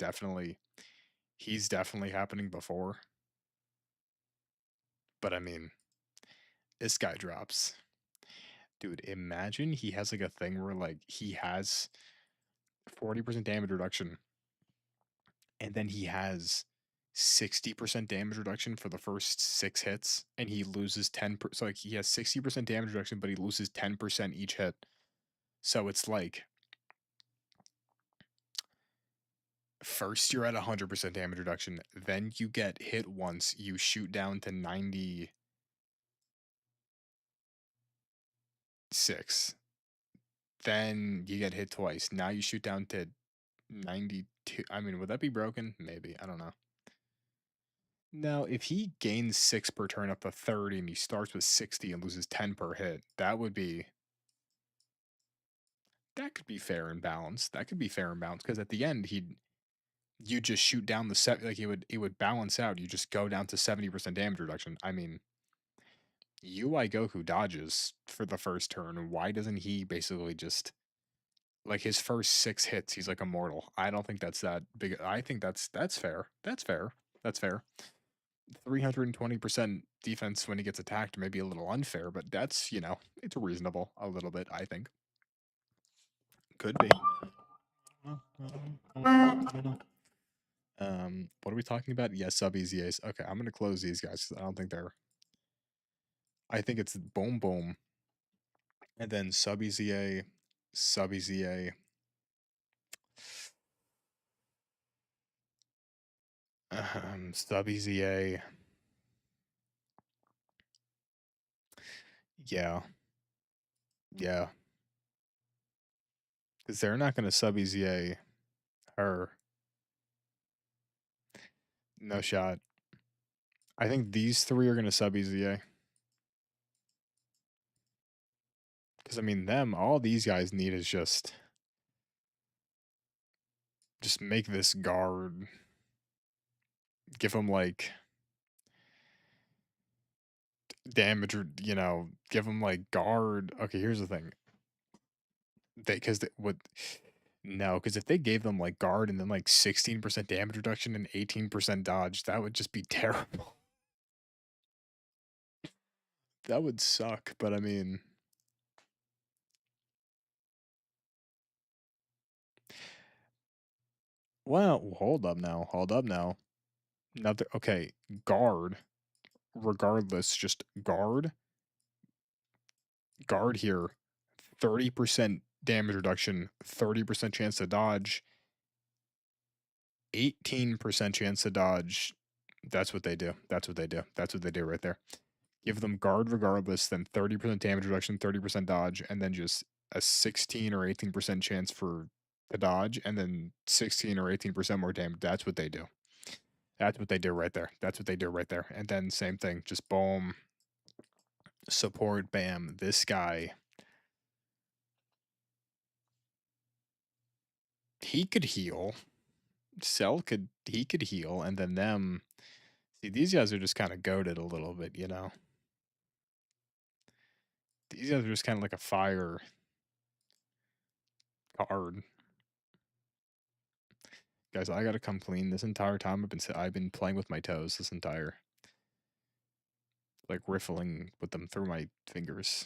B: he's definitely happening before. But I mean, this guy drops. Dude, imagine he has like a thing where like he has 40% damage reduction and then he has 60% damage reduction for the first 6 hits and he loses 10 so like he has 60% damage reduction but he loses 10% each hit. So it's like first you're at 100% damage reduction, then you get hit once, you shoot down to 96. Then you get hit twice. Now you shoot down to 92. I mean, would that be broken? Maybe. I don't know. Now, if he gains 6 per turn up to 30 and he starts with 60 and loses 10 per hit, that could be fair and balanced. That could be fair and balanced because at the end you just shoot down the set like it would balance out. You just go down to 70% damage reduction. I mean, UI Goku dodges for the first turn. Why doesn't he basically just like his first 6 hits? He's like immortal. I don't think that's that big. I think that's fair. That's fair. That's fair. 320% defense when he gets attacked may be a little unfair, but that's it's reasonable a little bit. I think could be. What are we talking about? Yes, sub EZAs. Okay, I'm gonna close these guys because I don't think they're. I think it's boom boom, and then sub EZA, sub EZA. Sub EZA. Yeah, yeah, because they're not gonna sub EZA her. No shot. I think these three are gonna sub EZA. Because I mean, all these guys need is just make this guard. Give them like damage, or give them like guard. Okay, here's the thing. Because they would no, because if they gave them like guard and then like 16% damage reduction and 18% dodge, that would just be terrible. That would suck. But I mean, well, hold up now. Hold up now. Okay, guard. regardless, just guard here, 30% damage reduction, 30% chance to dodge, 18% chance to dodge. That's what they do. That's what they do. That's what they do right there. Give them guard regardless, then 30% damage reduction, 30% dodge, and then just a 16 or 18% chance for to dodge, and then 16 or 18% more damage. That's what they do. That's what they do right there. That's what they do right there. And then same thing, just boom, support, bam. This guy, he could heal. Cell could heal, and then them. See, these guys are just kind of goaded a little bit, you know. These guys are just kind of like a fire card. Guys, I gotta come clean. This entire time I've been playing with my toes this entire, like riffling with them through my fingers.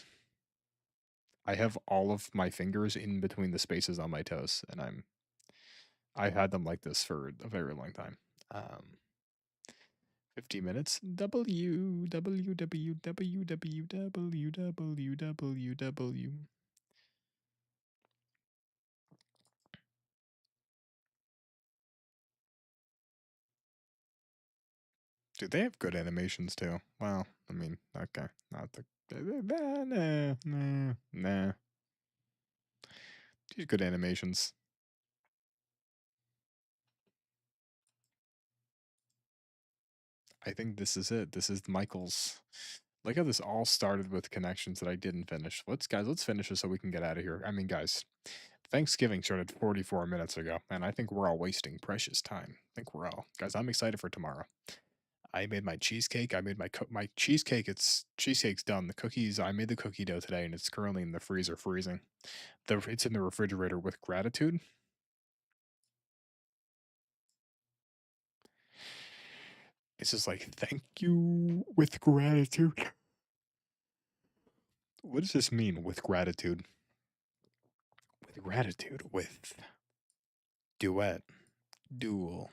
B: I have all of my fingers in between the spaces on my toes, and I've had them like this for a very long time. 50 minutes. W W W W W W W W W. Dude, they have good animations too. Well, I mean, okay, not the nah. These good animations. I think this is it. This is Michael's. Like how this all started with connections that I didn't finish. Let's finish this so we can get out of here. I mean, guys, Thanksgiving started 44 minutes ago, and I think we're all wasting precious time. I think we're all. Guys, I'm excited for tomorrow. I made my cheesecake. I made my cheesecake. Cheesecake's done. The cookies. I made the cookie dough today, and it's currently in the freezer freezing. It's in the refrigerator with gratitude. It's just like thank you with gratitude. What does this mean with gratitude? With gratitude. With duet. Duel.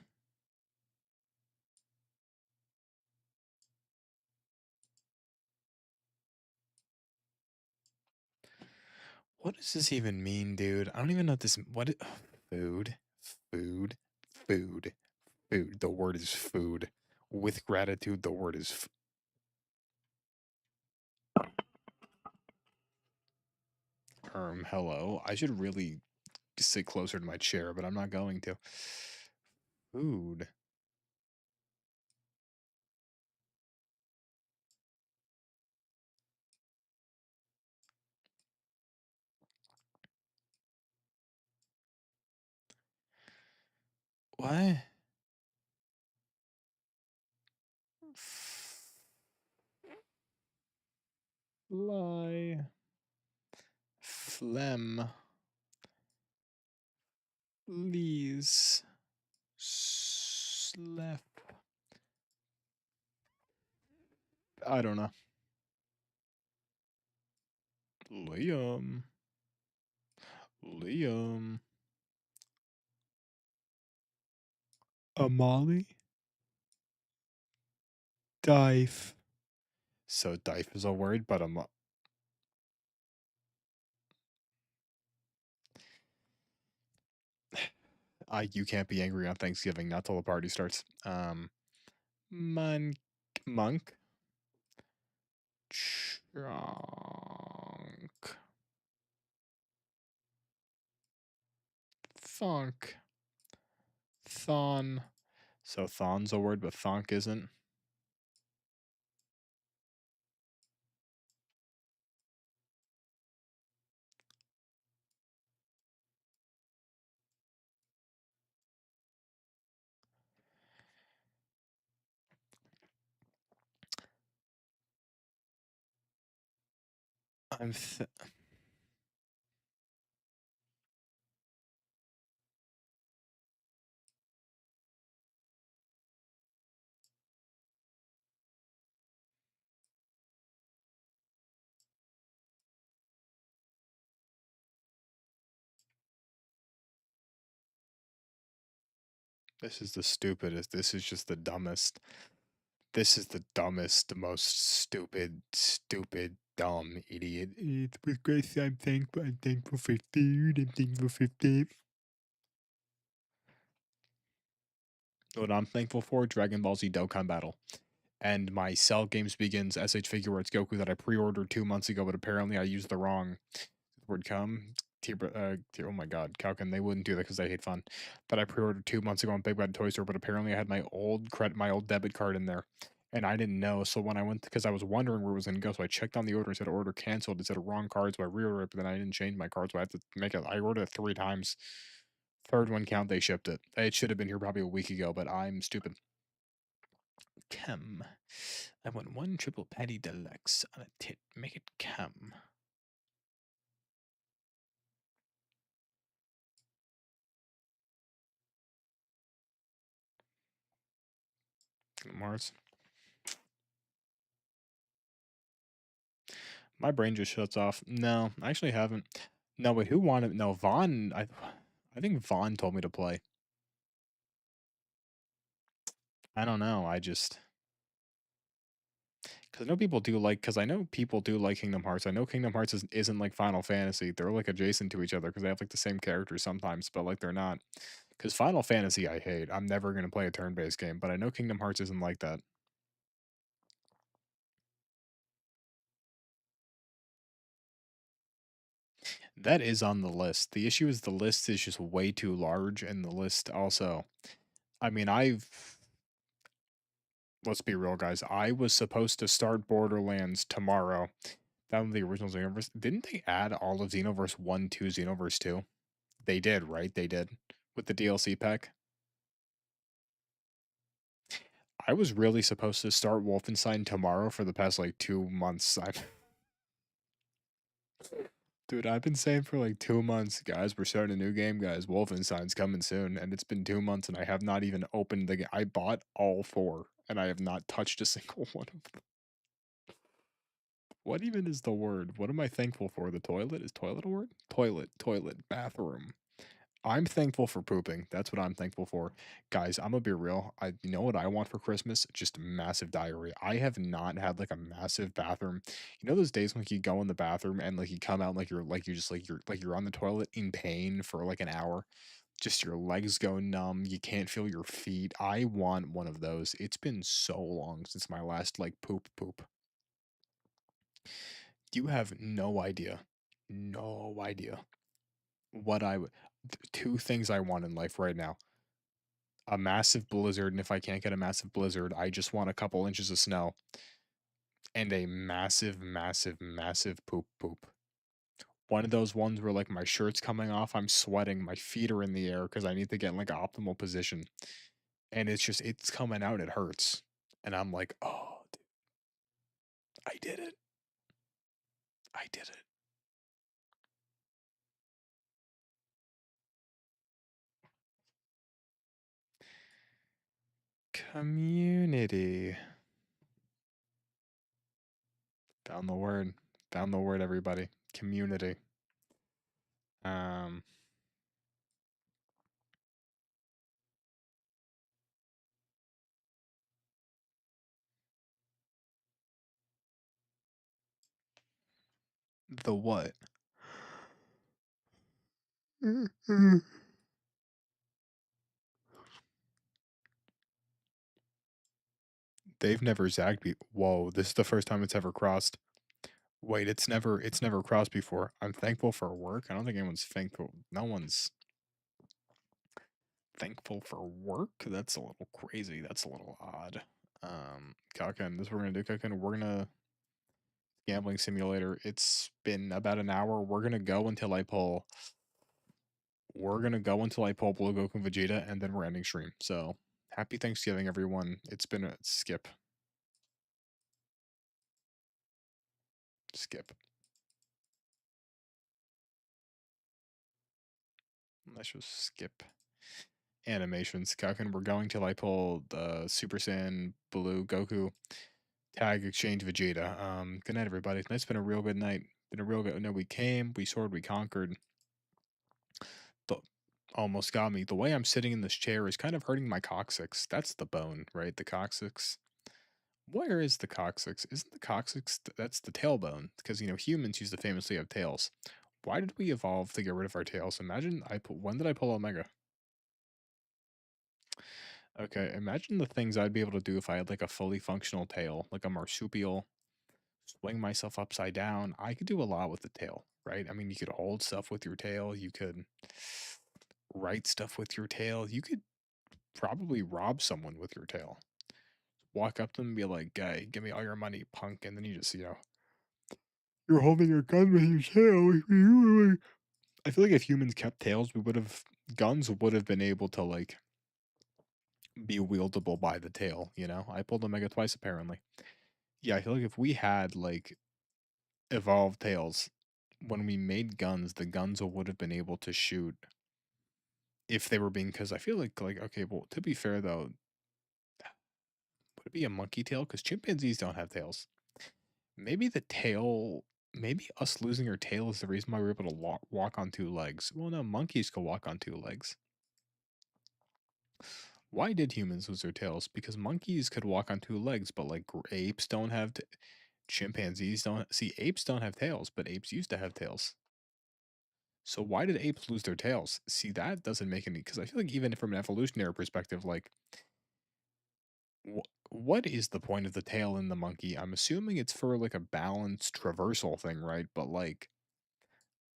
B: What does this even mean, dude? I don't even know what this. Food. Food. Food. Food. The word is food. With gratitude, the word is. Hello. I should really sit closer to my chair, but I'm not going to. Food. What? Fly. Phlegm. Lees. Slep. I don't know. Liam. Liam. Amali. Dife. So Dife is a word, but you can't be angry on Thanksgiving, not till the party starts. Monk. Monk. Chunk. Thunk. Thon. So thon's a word, but thonk isn't. I'm This is the stupidest. This is just the dumbest. This is the dumbest, most stupid, dumb idiot. It's with grace I'm thankful. I'm thankful for food. I'm thankful for food. What I'm thankful for, Dragon Ball Z Dokkan Battle. And my Cell Games Begins SH Figure Arts Goku that I pre-ordered 2 months ago, but apparently I used the wrong word come. Oh my god, how can they wouldn't do that because they hate fun. That I pre-ordered 2 months ago on Big Bad Toy Store, but apparently I had my old debit card in there. And I didn't know. So when I went, because I was wondering where it was gonna go, so I checked on the order, it said order canceled. It said a wrong card, so I reordered it, but then I didn't change my card, so I had to make it. I ordered it 3 times. Third one count, they shipped it. It should have been here probably a week ago, but I'm stupid. Come. I want one triple patty deluxe on a tit. Make it come. Mars. My brain just shuts off. No, I actually haven't. No, wait, who wanted? No, Vaughn. I think Vaughn told me to play. I don't know. Because I know people do like Kingdom Hearts. I know Kingdom Hearts isn't like Final Fantasy. They're like adjacent to each other because they have like the same characters sometimes, but like they're not. Because Final Fantasy, I hate. I'm never gonna play a turn-based game, but I know Kingdom Hearts isn't like that. That is on the list. The issue is the list is just way too large, and the list also. I mean, let's be real, guys. I was supposed to start Borderlands tomorrow. That was the original Xenoverse. Didn't they add all of Xenoverse 1 to Xenoverse 2? They did, right? They did. With the DLC pack. I was really supposed to start Wolfenstein tomorrow for the past like 2 months. Dude, I've been saying for like 2 months, guys, we're starting a new game, guys. Wolfenstein's coming soon, and it's been 2 months, and I have not even opened the game. I bought all four, and I have not touched a single one of them. What even is the word? What am I thankful for? The toilet? Is toilet a word? Toilet, bathroom. I'm thankful for pooping. That's what I'm thankful for. Guys, I'm gonna be real. You know what I want for Christmas? Just massive diarrhea. I have not had like a massive bathroom. You know those days when you go in the bathroom and like you come out and you're on the toilet in pain for like an hour. Just your legs go numb. You can't feel your feet. I want one of those. It's been so long since my last like poop. You have no idea. No idea what I would. Two things I want in life right now: a massive blizzard, and if I can't get a massive blizzard, I just want a couple inches of snow, and a massive poop. One of those ones where like my shirt's coming off, I'm sweating, my feet are in the air because I need to get in like an optimal position, and it's coming out, it hurts, and I'm like, oh, dude, I did it, I did it. Community. Found the word. Found the word, everybody. Community. Um, the what? They've never zagged me. Whoa, this is the first time it's ever crossed. Wait, it's never crossed before. I'm thankful for work. I don't think anyone's thankful. No one's thankful for work. That's a little crazy. That's a little odd. Kakan, this is what we're gonna do, Kakan. We're gonna gambling simulator. It's been about an hour. We're gonna go until I pull Blue Goku and Vegeta, and then we're ending stream. So happy Thanksgiving, everyone. It's been a skip. Skip. Let's just skip animations. Kaken, we're going till I pull the Super Saiyan Blue Goku tag exchange Vegeta. Good night, everybody. Tonight's been a real good night. Been a real good. No, we came, we soared, we conquered. The, almost got me. The way I'm sitting in this chair is kind of hurting my coccyx. That's the bone, right? The coccyx. Where is the coccyx? Isn't the coccyx that's the tailbone? Because humans used to famously have tails. Why did we evolve to get rid of our tails? Imagine when did I pull Omega? Okay, imagine the things I'd be able to do if I had like a fully functional tail, like a marsupial, swing myself upside down. I could do a lot with the tail, right? I mean, you could hold stuff with your tail, you could write stuff with your tail, you could probably rob someone with your tail. Walk up to them and be like, "Guy, give me all your money, punk," and then you just, you're holding your gun with your tail. I feel like if humans kept tails, guns would have been able to like be wieldable by the tail. I pulled Omega twice apparently. Yeah, I feel like if we had like evolved tails, when we made guns, the guns would have been able to shoot if they were being because I feel like okay, well, to be fair though, would it be a monkey tail? Because chimpanzees don't have tails. Maybe the tail maybe us losing our tail is the reason why we're able to walk on two legs. Well, no, monkeys can walk on two legs. Why did humans lose their tails? Because monkeys could walk on two legs, but like apes don't have chimpanzees don't see apes don't have tails, but apes used to have tails. So why did apes lose their tails? See, that doesn't make any because I feel like even from an evolutionary perspective, like what is the point of the tail in the monkey? I'm assuming it's for like a balanced traversal thing, right? But like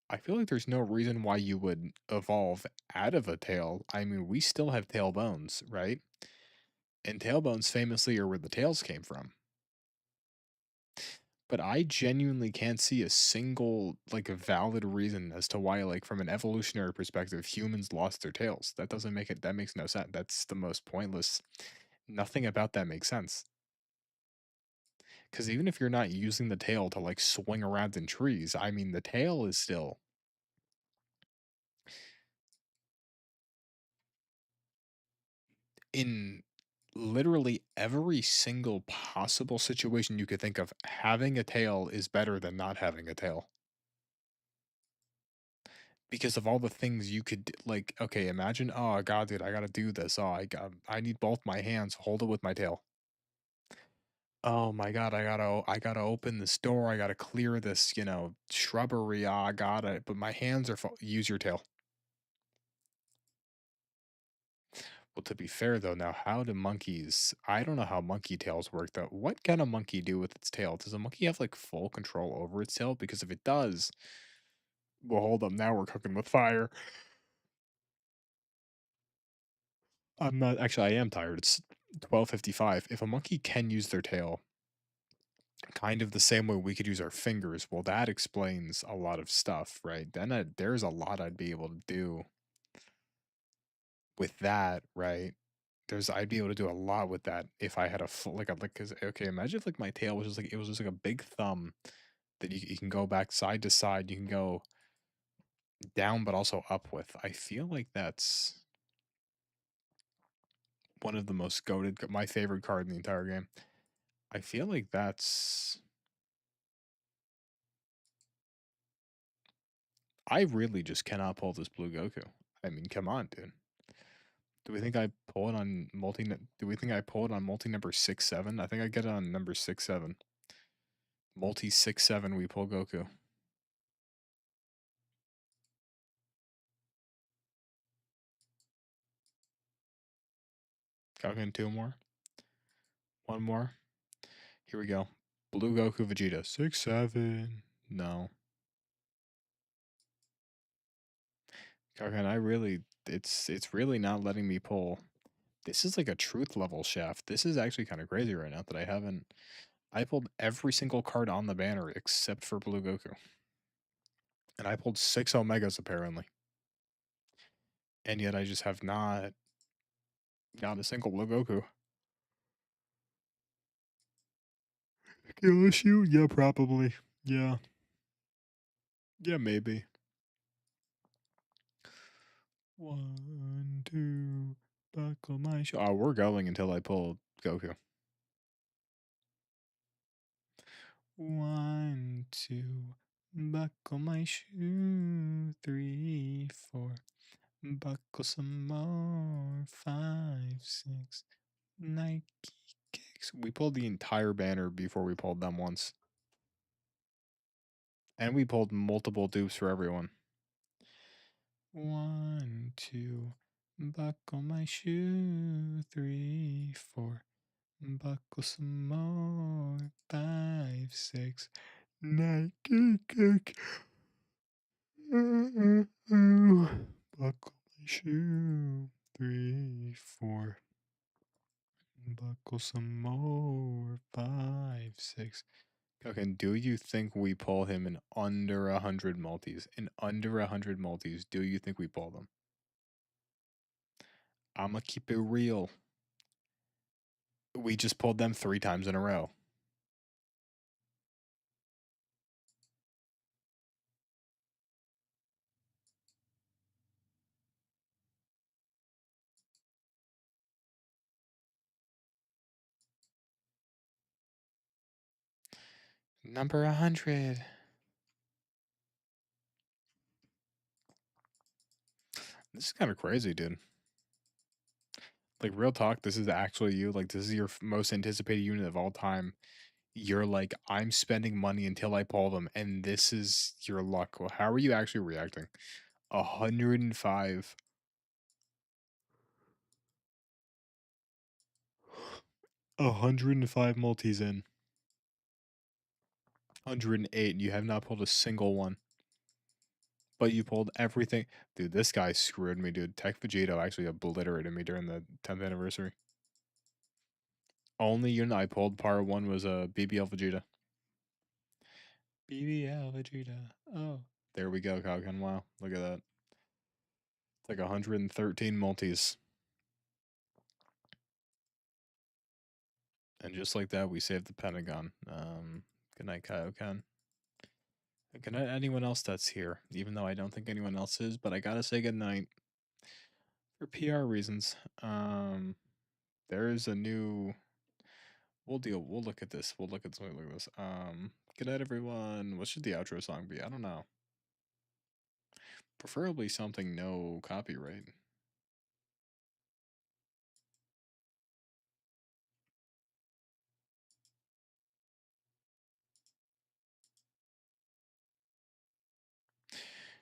B: I feel like there's no reason why you would evolve out of a tail. I mean, we still have tailbones, right? And tailbones famously are where the tails came from. But I genuinely can't see a single like valid reason as to why like from an evolutionary perspective humans lost their tails. That makes no sense. That's the most pointless. Nothing about that makes sense. Cuz even if you're not using the tail to like swing around in trees, I mean the tail is still in literally every single possible situation you could think of, having a tail is better than not having a tail. Because of all the things you could like, okay, imagine, oh god, dude, I gotta do this. I need both my hands, hold it with my tail. Oh my god, I gotta open this door, I gotta clear this, shrubbery, I gotta, but my hands are use your tail. Well, to be fair though, now how do monkeys I don't know how monkey tails work though. What can a monkey do with its tail? Does a monkey have like full control over its tail? Because if it does, well hold up, now we're cooking with fire. I'm not actually I am tired. It's 12:55. If a monkey can use their tail, kind of the same way we could use our fingers, well that explains a lot of stuff, right? There's a lot I'd be able to do with that, right? I'd be able to do a lot with that if I had a full like cuz okay, imagine if like my tail was just like it was just like a big thumb that you can go back side to side, you can go down but also up with. I feel like that's one of the most goated my favorite card in the entire game. I feel like that's I really just cannot pull this blue Goku. I mean, come on, dude. Do we think I pull it on do we think I pull it on multi number 6-7? I think I get it on number 6-7. Multi 6-7 we pull Goku. Goku two more. One more. Here we go. Blue Goku Vegeta. 6-7. No. Kakan, it's really not letting me pull. This is like a truth level shaft. This is actually kind of crazy right now that I pulled every single card on the banner except for Blue Goku. And I pulled 6 Omegas apparently. And yet I just have not got a single Blue Goku. Skill issue? Yeah, probably. Yeah. Yeah, maybe. 1, 2, buckle my shoe. Oh, we're going until I pull Goku. 1, 2, buckle my shoe. 3, 4, buckle some more. 5, 6, Nike weeks. We pulled the entire banner before we pulled them once. And we pulled multiple dupes for everyone. 1, 2, buckle my shoe. 3, 4, buckle some more. 5, 6, Nike kick. Buckle my shoe. 3, 4, buckle some more. 5, 6. Okay, do you think we pull him in under 100 multis? In under 100 multis, do you think we pull them? I'ma keep it real. We just pulled them 3 times in a row. Number 100. This is kind of crazy, dude. Like, real talk, this is actually you. Like, this is your most anticipated unit of all time. You're like, I'm spending money until I pull them, and this is your luck. Well, how are you actually reacting? 105. 105 multis in. 108, and you have not pulled a single one. But you pulled everything. Dude, this guy screwed me, dude. Tech Vegito actually obliterated me during the 10th anniversary. Only unit I pulled par 1 was a BBL Vegeta. BBL Vegeta. Oh. There we go, Cowken. Wow. Look at that. It's like 113 multis. And just like that, we saved the Pentagon. Good night, Kaioken. Good night, anyone else that's here. Even though I don't think anyone else is, but I gotta say good night. For PR reasons. There is a new... We'll look at this. We'll look at something like this. Good night, everyone. What should the outro song be? I don't know. Preferably something no copyright.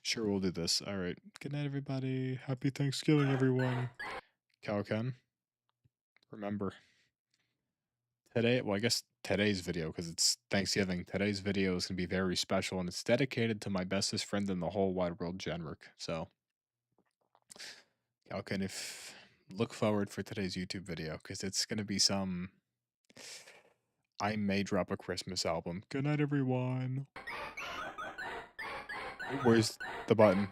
B: Sure, we'll do this. All right. Good night, everybody. Happy Thanksgiving, everyone. Cowken, remember, today, well, I guess today's video, because it's Thanksgiving, today's video is going to be very special, and it's dedicated to my bestest friend in the whole wide world, Jenrick. So, Cowken, if look forward for today's YouTube video, because it's going to be some... I may drop a Christmas album. Good night, everyone. Where's the button?